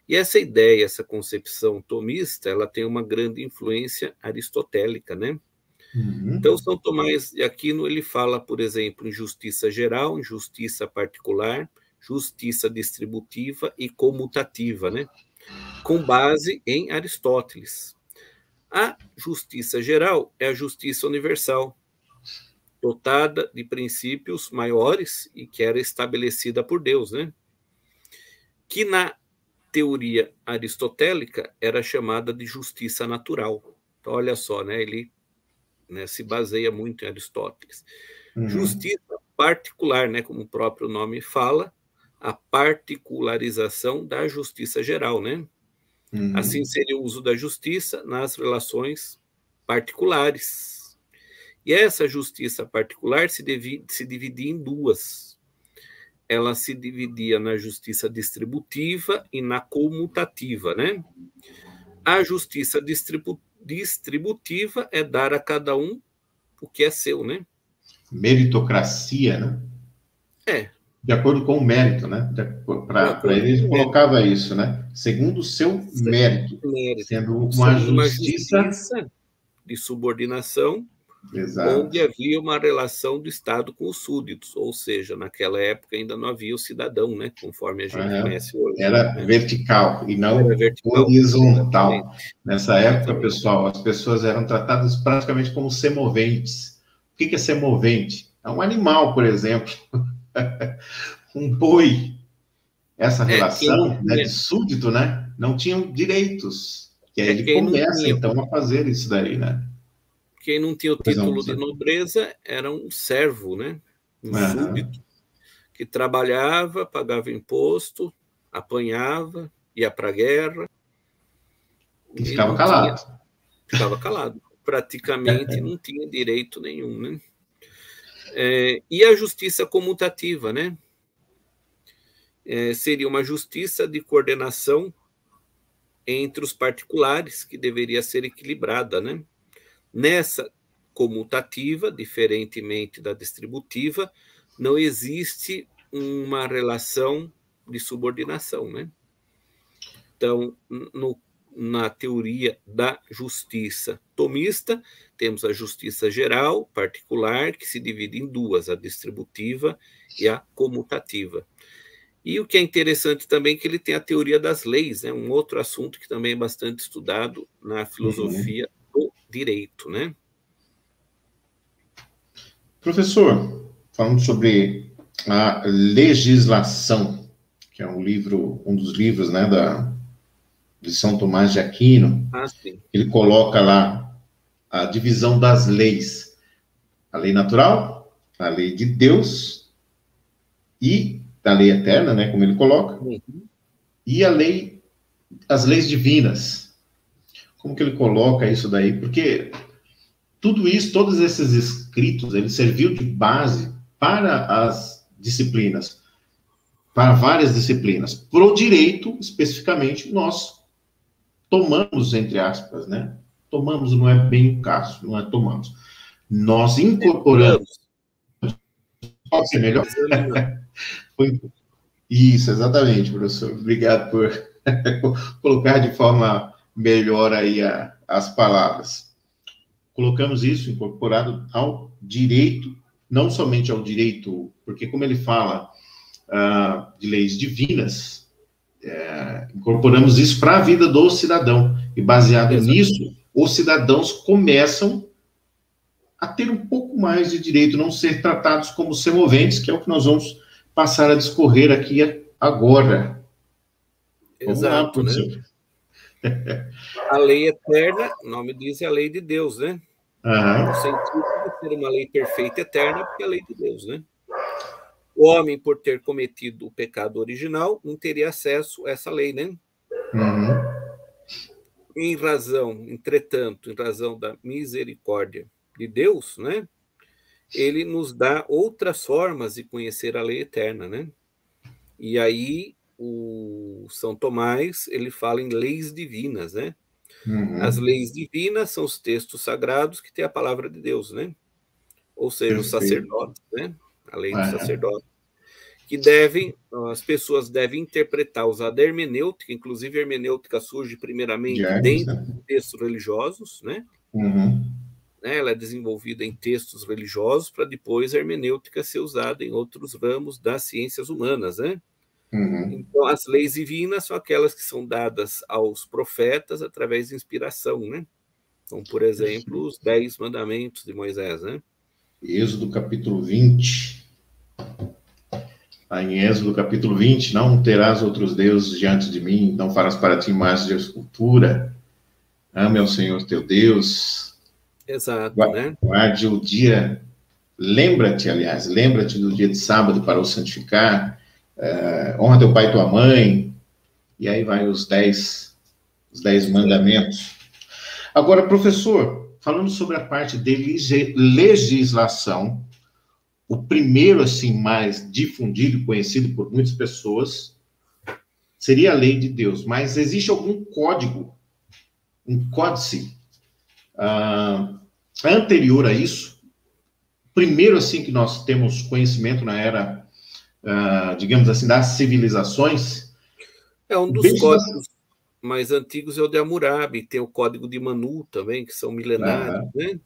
[SPEAKER 2] E essa ideia, essa concepção tomista, ela tem uma grande influência aristotélica, né? Então, São Tomás de Aquino, ele fala, por exemplo, em justiça geral, em justiça particular, justiça distributiva e comutativa, né? Com base em Aristóteles. A justiça geral é a justiça universal, dotada de princípios maiores e que era estabelecida por Deus, né? Que na teoria aristotélica era chamada de justiça natural. Então, olha só, né? Ele, né, se baseia muito em Aristóteles. Justiça particular, né, como o próprio nome fala, a particularização da justiça geral, né? Assim seria o uso da justiça nas relações particulares. E essa justiça particular se dividia em duas. Ela se dividia na justiça distributiva e na comutativa, né? A justiça distributiva é dar a cada um o que é seu, né?
[SPEAKER 1] Meritocracia, né?
[SPEAKER 2] É.
[SPEAKER 1] De acordo com o mérito, né? Para ele colocava isso, né? Segundo o seu mérito, sendo uma justiça
[SPEAKER 2] de subordinação,
[SPEAKER 1] exato,
[SPEAKER 2] onde havia uma relação do Estado com os súditos, ou seja, naquela época ainda não havia o cidadão, né? Conforme a gente conhece hoje.
[SPEAKER 1] Era vertical e não horizontal. Exatamente. Nessa época, pessoal, as pessoas eram tratadas praticamente como semoventes. O que é semovente? É um animal, por exemplo. Um boi. Essa relação, né, de súdito, né? Não tinham direitos. E aí ele começa, então, a fazer isso daí, né?
[SPEAKER 2] Quem não tinha o título de nobreza era um servo, né? Um súdito, que trabalhava, pagava imposto, apanhava, ia para a guerra.
[SPEAKER 1] E ficava calado.
[SPEAKER 2] Ficava calado. Praticamente não tinha direito nenhum, né? E a justiça comutativa, né? Seria uma justiça de coordenação entre os particulares, que deveria ser equilibrada, né? Nessa comutativa, diferentemente da distributiva, não existe uma relação de subordinação, né? Então, na teoria da justiça tomista, temos a justiça geral, particular, que se divide em duas, a distributiva e a comutativa. E o que é interessante também é que ele tem a teoria das leis, né? Um outro assunto que também é bastante estudado na filosofia do direito, né?
[SPEAKER 1] Professor, falando sobre a legislação, que é um dos livros, né, de São Tomás de Aquino, ele coloca lá a divisão das leis: a lei natural, a lei de Deus e a lei eterna, né, como ele coloca, e as leis divinas. Como que ele coloca isso daí? Porque tudo isso, todos esses escritos, ele serviu de base para as disciplinas, para várias disciplinas. Para o direito, especificamente, nós tomamos, entre aspas, né? Tomamos não é bem o caso, não é tomamos. Nós incorporamos. Pode ser melhor? Isso, exatamente, professor. Obrigado por colocar de forma melhor aí as palavras. Colocamos isso incorporado ao direito, não somente ao direito, porque como ele fala de leis divinas, incorporamos isso para a vida do cidadão. E baseado nisso, os cidadãos começam a ter um pouco mais de direito, não ser tratados como semoventes, que é o que nós vamos passar a discorrer aqui agora.
[SPEAKER 2] Exato, vamos lá, né? A lei eterna, o nome diz, é a lei de Deus, né? No sentido de ser uma lei perfeita e eterna, porque é a lei de Deus, né? O homem, por ter cometido o pecado original, não teria acesso a essa lei, né? Entretanto, em razão da misericórdia de Deus, né? Ele nos dá outras formas de conhecer a lei eterna, né? E aí, o São Tomás, ele fala em leis divinas, né? As leis divinas são os textos sagrados que têm a palavra de Deus, né? Ou seja, os sacerdotes, né? A lei do sacerdote. Que as pessoas devem interpretar, usar da hermenêutica, inclusive a hermenêutica surge primeiramente dentro de textos religiosos, né? né, ela é desenvolvida em textos religiosos para depois a hermenêutica ser usada em outros ramos das ciências humanas, né?
[SPEAKER 1] Uhum.
[SPEAKER 2] Então, as leis divinas são aquelas que são dadas aos profetas através de inspiração, né? Então, por exemplo, os 10 mandamentos de Moisés, né?
[SPEAKER 1] Êxodo capítulo 20. Em Êxodo capítulo 20, não terás outros deuses diante de mim, não farás para ti imagem de escultura, ame ao Senhor teu Deus.
[SPEAKER 2] Exato, né?
[SPEAKER 1] Guarde o dia, lembra-te do dia de sábado para o santificar, honra teu pai e tua mãe, e aí vai os 10 mandamentos. Agora, professor, falando sobre a parte de legislação, o primeiro, assim, mais difundido e conhecido por muitas pessoas seria a lei de Deus. Mas existe algum código, um códice anterior a isso? Primeiro, assim, que nós temos conhecimento na era, digamos assim, das civilizações.
[SPEAKER 2] É um dos códigos mais antigos é o de Hammurabi, tem o código de Manu também, que são milenários, né?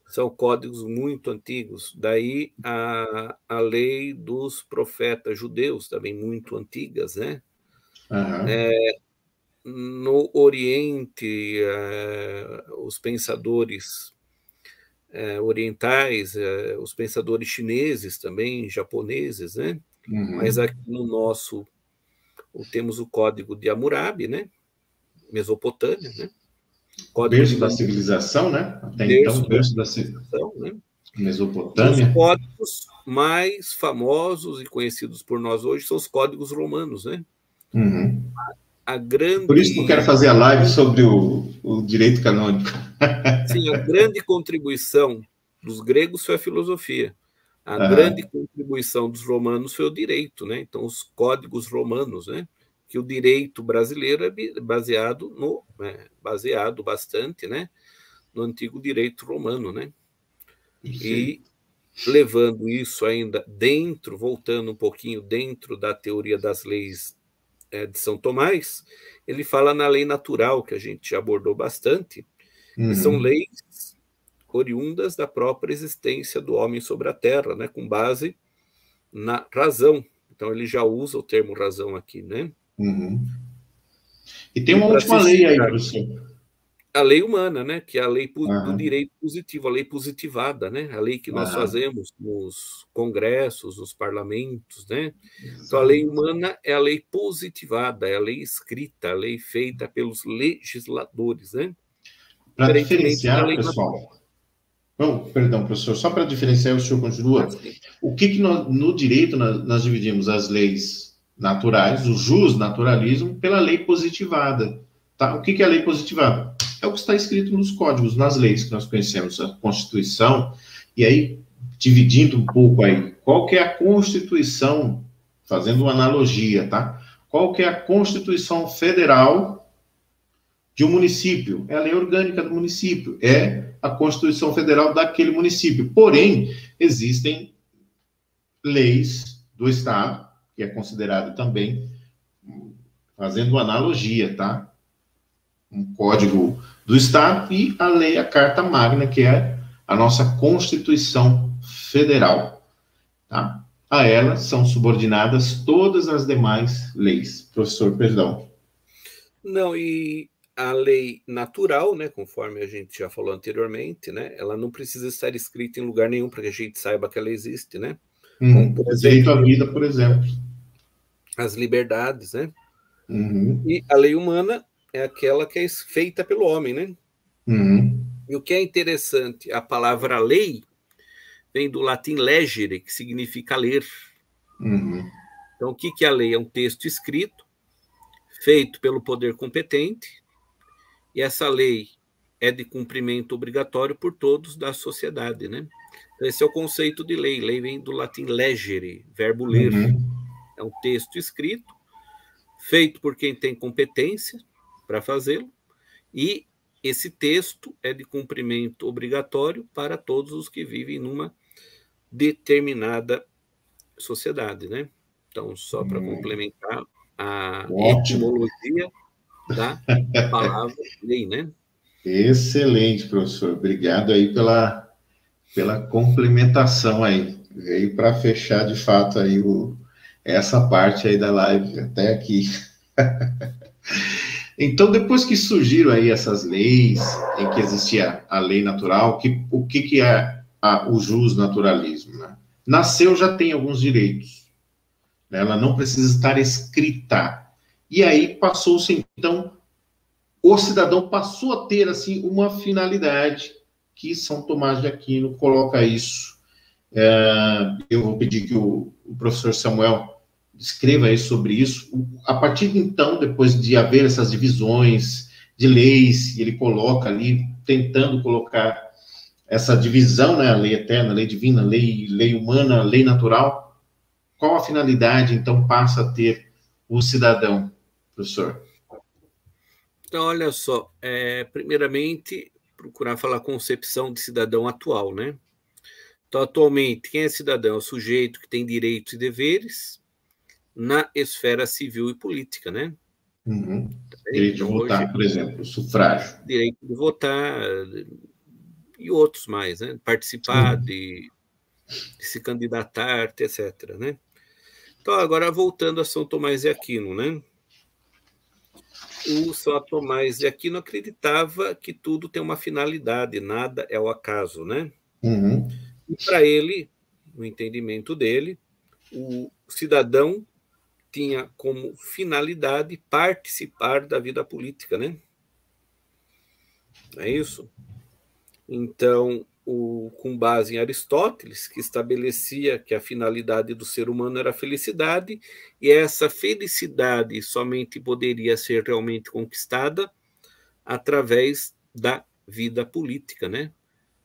[SPEAKER 2] São códigos muito antigos. Daí a lei dos profetas judeus, também muito antigas, né? No Oriente, os pensadores orientais, os pensadores chineses também, japoneses, né? Mas aqui no nosso temos o código de Hammurabi, né? Mesopotâmia, né?
[SPEAKER 1] Berço da civilização, né? Até então, berço da civilização, né? Mesopotâmia.
[SPEAKER 2] Os códigos mais famosos e conhecidos por nós hoje são os códigos romanos, né? A grande...
[SPEAKER 1] Por isso que eu quero fazer a live sobre o direito canônico.
[SPEAKER 2] Sim, a grande contribuição dos gregos foi a filosofia. A grande contribuição dos romanos foi o direito, né? Então, os códigos romanos, né? Que o direito brasileiro é baseado bastante, né? No antigo direito romano, né? E levando isso ainda dentro, voltando um pouquinho dentro da teoria das leis de São Tomás, ele fala na lei natural, que a gente já abordou bastante, que são leis oriundas da própria existência do homem sobre a Terra, né, com base na razão. Então, ele já usa o termo razão aqui, né?
[SPEAKER 1] E tem uma última lei aí, professor.
[SPEAKER 2] A lei humana, né, que é a lei do direito positivo, a lei positivada, né, a lei que nós fazemos nos congressos, nos parlamentos, né? Então, a lei humana é a lei positivada, é a lei escrita, a lei feita pelos legisladores, né?
[SPEAKER 1] Para diferenciar, pessoal... perdão, professor, só para diferenciar, o senhor continua. O que no direito nós dividimos as leis naturais, o justnaturalismo, pela lei positivada. Tá? O que é a lei positivada? É o que está escrito nos códigos, nas leis que nós conhecemos, a Constituição. E aí, dividindo um pouco aí, qual que é a Constituição, fazendo uma analogia, tá? Qual que é a Constituição Federal de um município? É a lei orgânica do município, é a Constituição Federal daquele município. Porém, existem leis do Estado, que é considerado também, fazendo uma analogia, tá? Um código do Estado e a lei, a Carta Magna, que é a nossa Constituição Federal, tá? A ela são subordinadas todas as demais leis. Professor, perdão.
[SPEAKER 2] Não, e a lei natural, né, conforme a gente já falou anteriormente, né, ela não precisa estar escrita em lugar nenhum para que a gente saiba que ela existe, né?
[SPEAKER 1] Como, por exemplo, direito à vida, por exemplo.
[SPEAKER 2] As liberdades, né? E a lei humana é aquela que é feita pelo homem, né? E o que é interessante, a palavra lei vem do latim legere, que significa ler. Então, o que é a lei? É um texto escrito, feito pelo poder competente, e essa lei é de cumprimento obrigatório por todos da sociedade, né? Então, esse é o conceito de lei. Lei vem do latim legere, verbo ler. É um texto escrito, feito por quem tem competência para fazê-lo, e esse texto é de cumprimento obrigatório para todos os que vivem numa determinada sociedade, né? Então, só para complementar a etimologia da palavra lei, né?
[SPEAKER 1] Excelente, professor. Obrigado aí pela complementação aí. Veio para fechar de fato aí essa parte aí da live até aqui. Então, depois que surgiram aí essas leis, em que existia a lei natural, o que é o jusnaturalismo, né? Nasceu, já tem alguns direitos, né? Ela não precisa estar escrita. E aí passou-se, então, o cidadão passou a ter, assim, uma finalidade que São Tomás de Aquino coloca isso. Eu vou pedir que o professor Samuel escreva aí sobre isso. A partir de então, depois de haver essas divisões de leis, ele coloca ali, tentando colocar essa divisão, né, a lei eterna, a lei divina, lei humana, lei natural. Qual a finalidade, então, passa a ter o cidadão, professor?
[SPEAKER 2] Então, olha só, primeiramente, procurar falar a concepção de cidadão atual, né? Então, atualmente, quem é cidadão? É o sujeito que tem direitos e deveres na esfera civil e política, né?
[SPEAKER 1] Uhum. Direito de
[SPEAKER 2] Então, hoje,
[SPEAKER 1] votar, por exemplo, sufrágio.
[SPEAKER 2] direito de votar e outros mais, né? Participar, de se candidatar, etc., né? Então, agora, voltando a São Tomás de Aquino, né? O São Tomás de Aquino acreditava que tudo tem uma finalidade, nada é o acaso, né?
[SPEAKER 1] Uhum.
[SPEAKER 2] E para ele, no entendimento dele, o cidadão tinha como finalidade participar da vida política, né? É isso? Então, com base em Aristóteles, que estabelecia que a finalidade do ser humano era a felicidade, e essa felicidade somente poderia ser realmente conquistada através da vida política, né?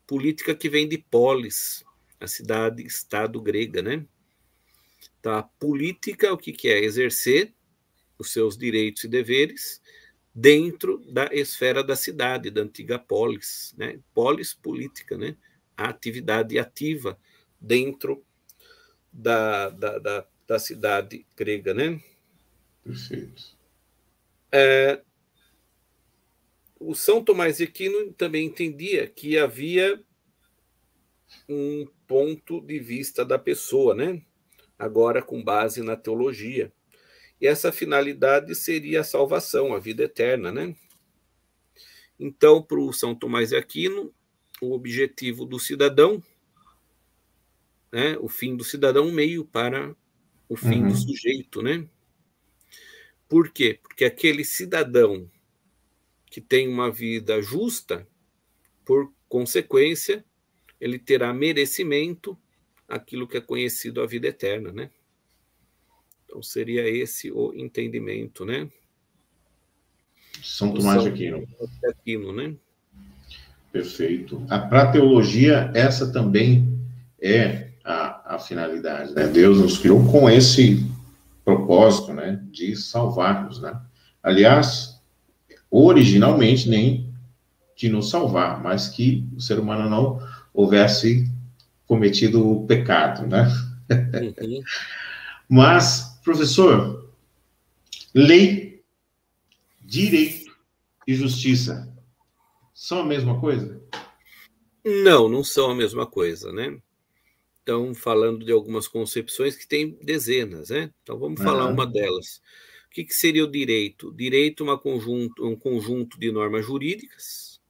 [SPEAKER 2] Política que vem de polis, a cidade-estado grega, né? Então, a política, o que é? Exercer os seus direitos e deveres dentro da esfera da cidade, da antiga polis, né? Polis política, né? A atividade ativa dentro da cidade grega, né?
[SPEAKER 1] Perfeito.
[SPEAKER 2] O São Tomás de Aquino também entendia que havia um ponto de vista da pessoa, né? Agora com base na teologia. E essa finalidade seria a salvação, a vida eterna, né? Então, para o São Tomás de Aquino, o objetivo do cidadão, né? O fim do cidadão, um meio para o fim do sujeito, né? Por quê? Porque aquele cidadão que tem uma vida justa, por consequência, ele terá merecimento aquilo que é conhecido a vida eterna, né? Então seria esse o entendimento, né?
[SPEAKER 1] São
[SPEAKER 2] Do
[SPEAKER 1] Tomás de
[SPEAKER 2] São
[SPEAKER 1] Aquino.
[SPEAKER 2] Aquino, né?
[SPEAKER 1] Perfeito. Para a teologia, essa também é a finalidade, né? Deus nos criou com esse propósito, né, de salvar-nos, né? Aliás, originalmente nem de nos salvar, mas que o ser humano não houvesse cometido o pecado, né?
[SPEAKER 2] Uhum.
[SPEAKER 1] Mas, professor, lei, direito e justiça são a mesma coisa?
[SPEAKER 2] Não, não são a mesma coisa, né? Então, falando de algumas concepções que tem dezenas, né? Então, vamos falar uma delas. O que seria o direito? Direito é um conjunto de normas jurídicas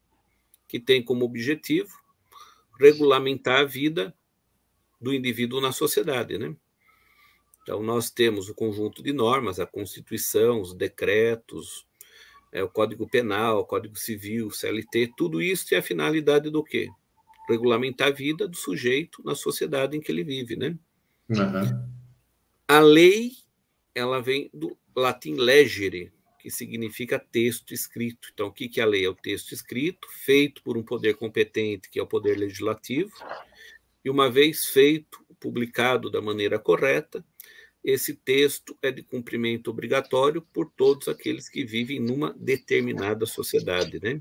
[SPEAKER 2] que tem como objetivo regulamentar a vida do indivíduo na sociedade, né? Então, nós temos o conjunto de normas, a Constituição, os decretos, o Código Penal, o Código Civil, o CLT, tudo isso tem a finalidade do quê? Regulamentar a vida do sujeito na sociedade em que ele vive, né? A lei, ela vem do latim legere, que significa texto escrito. Então, o que é a lei? É o texto escrito, feito por um poder competente, que é o poder legislativo, e uma vez feito, publicado da maneira correta, esse texto é de cumprimento obrigatório por todos aqueles que vivem numa determinada sociedade, né?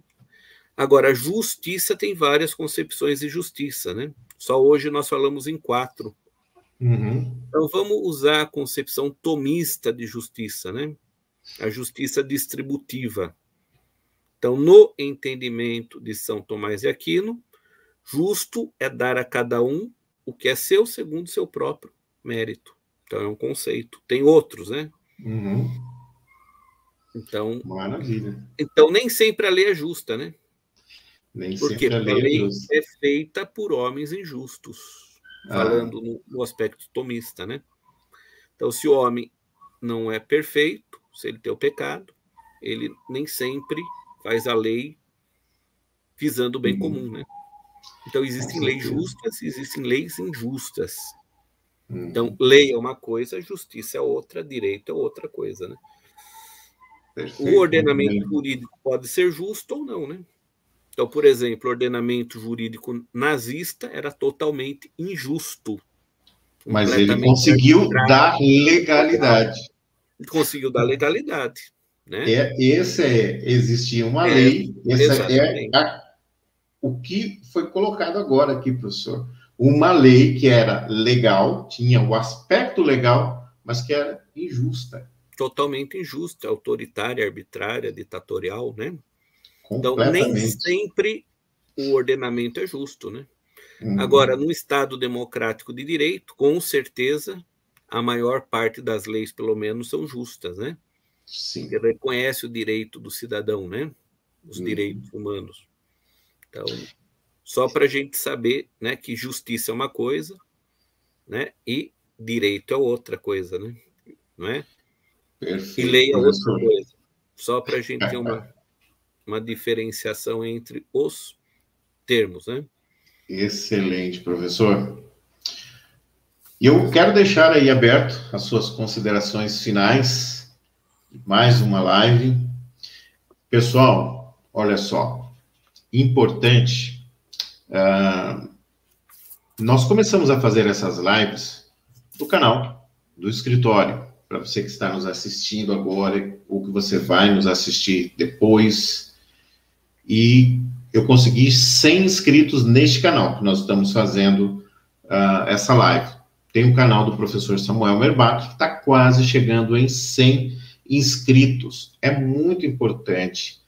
[SPEAKER 2] Agora, a justiça tem várias concepções de justiça, né? Só hoje nós falamos em 4. Então, vamos usar a concepção tomista de justiça, né? A justiça distributiva. Então, no entendimento de São Tomás de Aquino, justo é dar a cada um o que é seu segundo seu próprio mérito. Então, é um conceito. Tem outros, né?
[SPEAKER 1] Uhum.
[SPEAKER 2] Então,
[SPEAKER 1] Maravilha.
[SPEAKER 2] então, nem sempre a lei é justa, né?
[SPEAKER 1] Nem
[SPEAKER 2] Por quê?
[SPEAKER 1] sempre a
[SPEAKER 2] Porque a
[SPEAKER 1] lei é
[SPEAKER 2] lei
[SPEAKER 1] justa.
[SPEAKER 2] é feita por homens injustos,
[SPEAKER 1] Ah,
[SPEAKER 2] falando no aspecto tomista, né? Então, se o homem não é perfeito, se ele tem o pecado, ele nem sempre faz a lei visando o bem comum, né? Então,
[SPEAKER 1] com
[SPEAKER 2] existem leis
[SPEAKER 1] certeza.
[SPEAKER 2] justas e existem leis injustas. Então,
[SPEAKER 1] Uhum.
[SPEAKER 2] lei é uma coisa, justiça é outra, direito é outra coisa, né? O
[SPEAKER 1] Perfeito, muito
[SPEAKER 2] ordenamento
[SPEAKER 1] bem.
[SPEAKER 2] jurídico pode ser justo ou não, né? Então, por exemplo, o ordenamento jurídico nazista era totalmente injusto,
[SPEAKER 1] Mas ele
[SPEAKER 2] completamente
[SPEAKER 1] conseguiu dar
[SPEAKER 2] arbitrário, immoral.
[SPEAKER 1] legalidade.
[SPEAKER 2] Ele conseguiu dar legalidade, né?
[SPEAKER 1] Existia uma
[SPEAKER 2] É,
[SPEAKER 1] lei, essa é
[SPEAKER 2] exatamente.
[SPEAKER 1] o que foi colocado agora aqui, professor. Uma lei que era legal, tinha o aspecto legal, mas que era injusta,
[SPEAKER 2] Totalmente injusta, autoritária, arbitrária, ditatorial, né? Então, nem
[SPEAKER 1] completamente.
[SPEAKER 2] sempre o ordenamento é justo, né? Agora,
[SPEAKER 1] Uhum.
[SPEAKER 2] no Estado democrático de direito, com certeza, a maior parte das leis, pelo menos, são justas, né? Que
[SPEAKER 1] Sim.
[SPEAKER 2] reconhece o direito do cidadão, né? Os
[SPEAKER 1] Uhum.
[SPEAKER 2] direitos humanos. Então, só para a gente saber, né, que justiça é uma coisa, né, e direito é outra coisa, né, não é? E
[SPEAKER 1] Perfeito,
[SPEAKER 2] lei é outra
[SPEAKER 1] professor.
[SPEAKER 2] coisa. Só para a gente ter uma diferenciação entre os termos, né?
[SPEAKER 1] Excelente, professor. E eu quero deixar aí aberto as suas considerações finais, mais uma live. Pessoal, olha só, importante, nós começamos a fazer essas lives do canal, do escritório, para você que está nos assistindo agora, ou que você vai nos assistir depois. E eu consegui 100 inscritos neste canal, que nós estamos fazendo essa live. Tem o canal do professor Samuel Merbach, que está quase chegando em 100 inscritos. É muito importante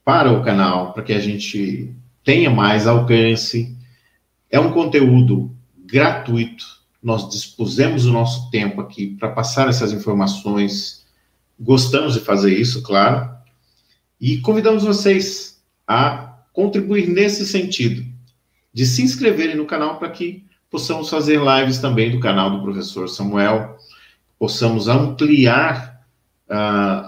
[SPEAKER 1] para o canal, para que a gente tenha mais alcance. É um conteúdo gratuito. Nós dispusemos o nosso tempo aqui para passar essas informações. Gostamos de fazer isso, claro. E convidamos vocês a contribuir nesse sentido, de se inscreverem no canal para que possamos fazer lives também do canal do professor Samuel, possamos ampliar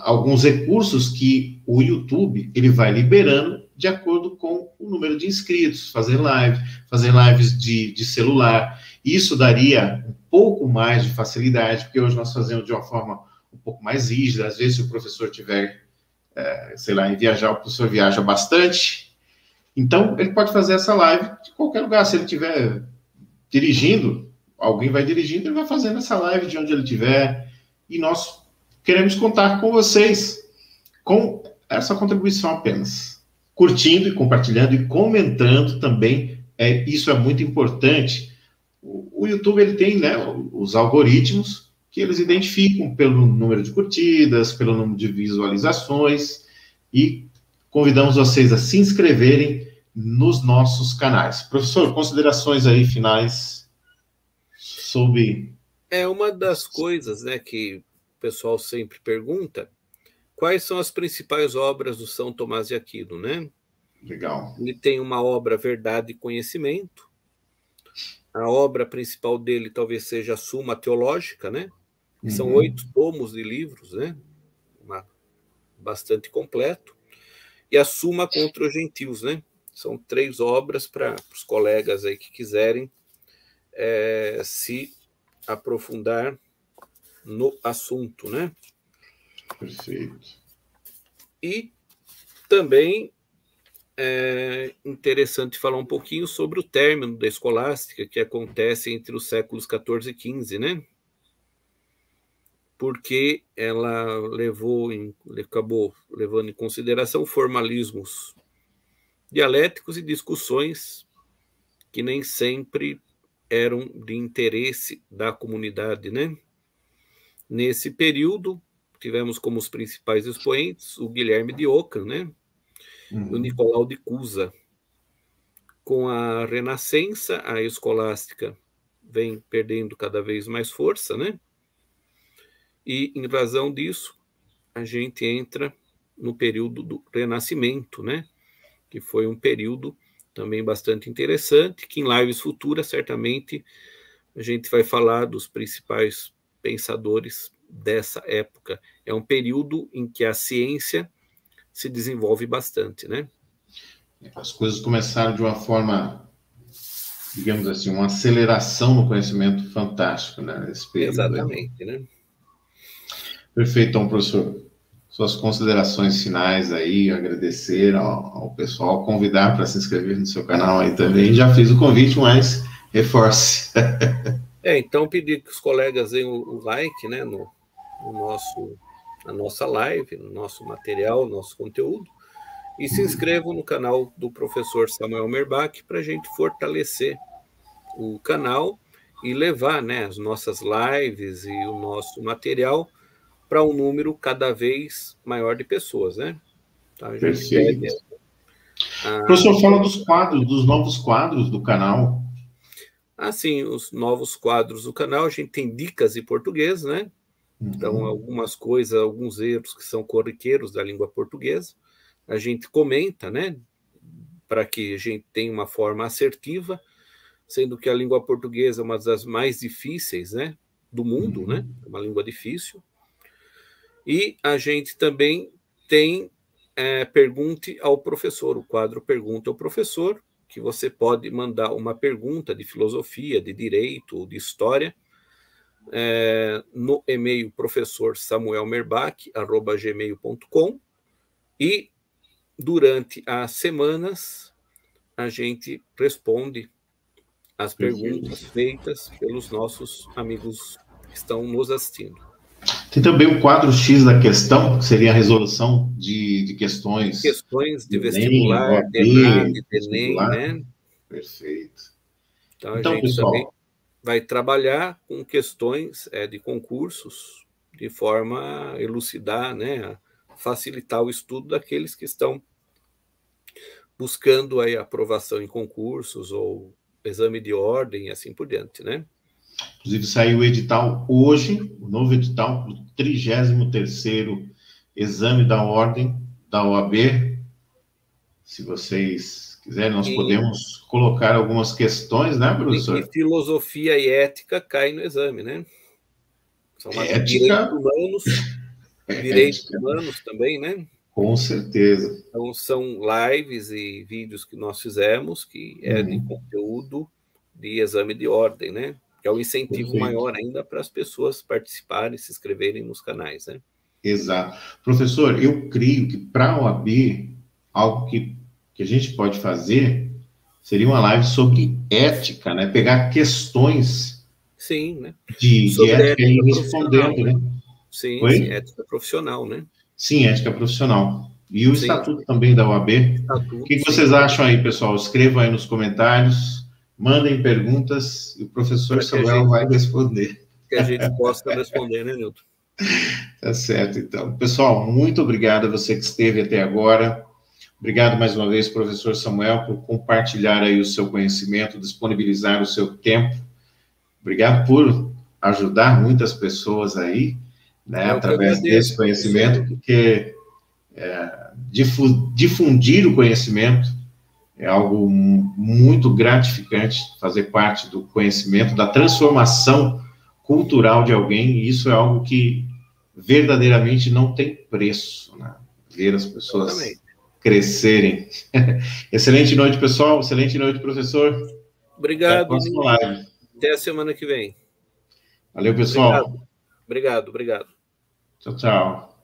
[SPEAKER 1] alguns recursos que o YouTube ele vai liberando de acordo com o número de inscritos, fazer lives de celular. Isso daria um pouco mais de facilidade, porque hoje nós fazemos de uma forma um pouco mais rígida. Às vezes, se o professor tiver, sei lá, em viajar, o professor viaja bastante. Então, ele pode fazer essa live de qualquer lugar. Se ele estiver dirigindo, alguém vai dirigindo, ele vai fazendo essa live de onde ele estiver. E nós queremos contar com vocês, com essa contribuição apenas. Curtindo e compartilhando e comentando também. Isso é muito importante. O YouTube ele tem, né, os algoritmos que eles identificam pelo número de curtidas, pelo número de visualizações, e convidamos vocês a se inscreverem nos nossos canais. Professor, considerações aí finais sobre...
[SPEAKER 2] É uma das coisas, né, que o pessoal sempre pergunta, quais são as principais obras do São Tomás de Aquino, né?
[SPEAKER 1] Legal.
[SPEAKER 2] Ele tem uma obra Verdade e Conhecimento. A obra principal dele talvez seja a Suma Teológica, né? Que são 8
[SPEAKER 1] Uhum.
[SPEAKER 2] tomos de livros, né? Bastante completo. E a Suma contra os Gentios, né? São 3 obras para os colegas aí que quiserem se aprofundar no assunto, né?
[SPEAKER 1] Perfeito.
[SPEAKER 2] E também é interessante falar um pouquinho sobre o término da escolástica que acontece entre os séculos XIV e XV, né? Porque ela acabou levando em consideração formalismos dialéticos e discussões que nem sempre eram de interesse da comunidade, né? Nesse período, tivemos como os principais expoentes o Guilherme de Ockham, né? o Nicolau de Cusa. Com a Renascença, a escolástica vem perdendo cada vez mais força, né? E, em razão disso, a gente entra no período do Renascimento, né? Que foi um período também bastante interessante, que em lives futuras, certamente, a gente vai falar dos principais pensadores dessa época. É um período em que a ciência se desenvolve bastante, né?
[SPEAKER 1] As coisas começaram de uma forma, digamos assim, uma aceleração no conhecimento fantástico, né, nesse período.
[SPEAKER 2] Exatamente, né?
[SPEAKER 1] Perfeito, então, professor. Suas considerações finais aí, agradecer ao pessoal, convidar para se inscrever no seu canal aí também. Já fiz o convite, mas reforce.
[SPEAKER 2] Então pedir que os colegas deem o like, né, na nossa live, no nosso material, no nosso conteúdo, e se inscrevam no canal do professor Samuel Merbach para a gente fortalecer o canal e levar, né, as nossas lives e o nosso material para um número cada vez maior de pessoas, né? Então, a gente
[SPEAKER 1] Perfeito.
[SPEAKER 2] pede
[SPEAKER 1] Professor, fala dos quadros, dos novos quadros do canal.
[SPEAKER 2] Sim, os novos quadros do canal, a gente tem dicas de português, né? Então, algumas coisas, alguns erros que são corriqueiros da língua portuguesa, a gente comenta, né? Para que a gente tenha uma forma assertiva, sendo que a língua portuguesa é uma das mais difíceis, né? Do mundo, né? É uma língua difícil. E a gente também tem Pergunte ao Professor, o quadro Pergunta ao Professor, que você pode mandar uma pergunta de filosofia, de direito ou de história no e-mail professorsamuelmerbach@gmail.com, e durante as semanas a gente responde as perguntas feitas pelos nossos amigos que estão nos assistindo.
[SPEAKER 1] Tem também o quadro X da questão, que seria a resolução de questões.
[SPEAKER 2] Questões de vestibular, de ENAD, de ENEM, né?
[SPEAKER 1] Perfeito.
[SPEAKER 2] Então, a gente pessoal, também vai trabalhar com questões de concursos de forma a elucidar, né? Facilitar o estudo daqueles que estão buscando aí aprovação em concursos ou exame de ordem e assim por diante, né?
[SPEAKER 1] Inclusive, saiu o edital hoje, o novo edital do 33º exame da ordem da OAB. Se vocês quiserem, nós podemos colocar algumas questões, né, professor?
[SPEAKER 2] E filosofia e ética caem no exame, né? São
[SPEAKER 1] ética,
[SPEAKER 2] direitos humanos também, né?
[SPEAKER 1] Com certeza.
[SPEAKER 2] Então, são lives e vídeos que nós fizemos que é de conteúdo de exame de ordem, né? Que é um incentivo maior ainda para as pessoas participarem, se inscreverem nos canais, né?
[SPEAKER 1] Exato. Professor, eu creio que para a OAB, algo que a gente pode fazer seria uma live sobre ética, né? Pegar questões
[SPEAKER 2] né?
[SPEAKER 1] de ética e respondendo, né?
[SPEAKER 2] Sim, ética profissional, né?
[SPEAKER 1] Sim, ética profissional. E o estatuto também da OAB. O que vocês acham aí, pessoal? Escrevam aí nos comentários, mandem perguntas e o professor Samuel vai responder.
[SPEAKER 2] Que a gente possa responder, né, Nilton?
[SPEAKER 1] Tá certo, então. Pessoal, muito obrigado a você que esteve até agora. Obrigado mais uma vez, professor Samuel, por compartilhar aí o seu conhecimento, disponibilizar o seu tempo. Obrigado por ajudar muitas pessoas aí, né, através desse conhecimento, porque difundir o conhecimento é algo muito gratificante, fazer parte do conhecimento, da transformação cultural de alguém, e isso é algo que verdadeiramente não tem preço, né? Ver as pessoas crescerem. Excelente noite, pessoal. Excelente noite, professor.
[SPEAKER 2] Obrigado. Até a semana que vem.
[SPEAKER 1] Valeu, pessoal.
[SPEAKER 2] Obrigado.
[SPEAKER 1] Tchau, tchau.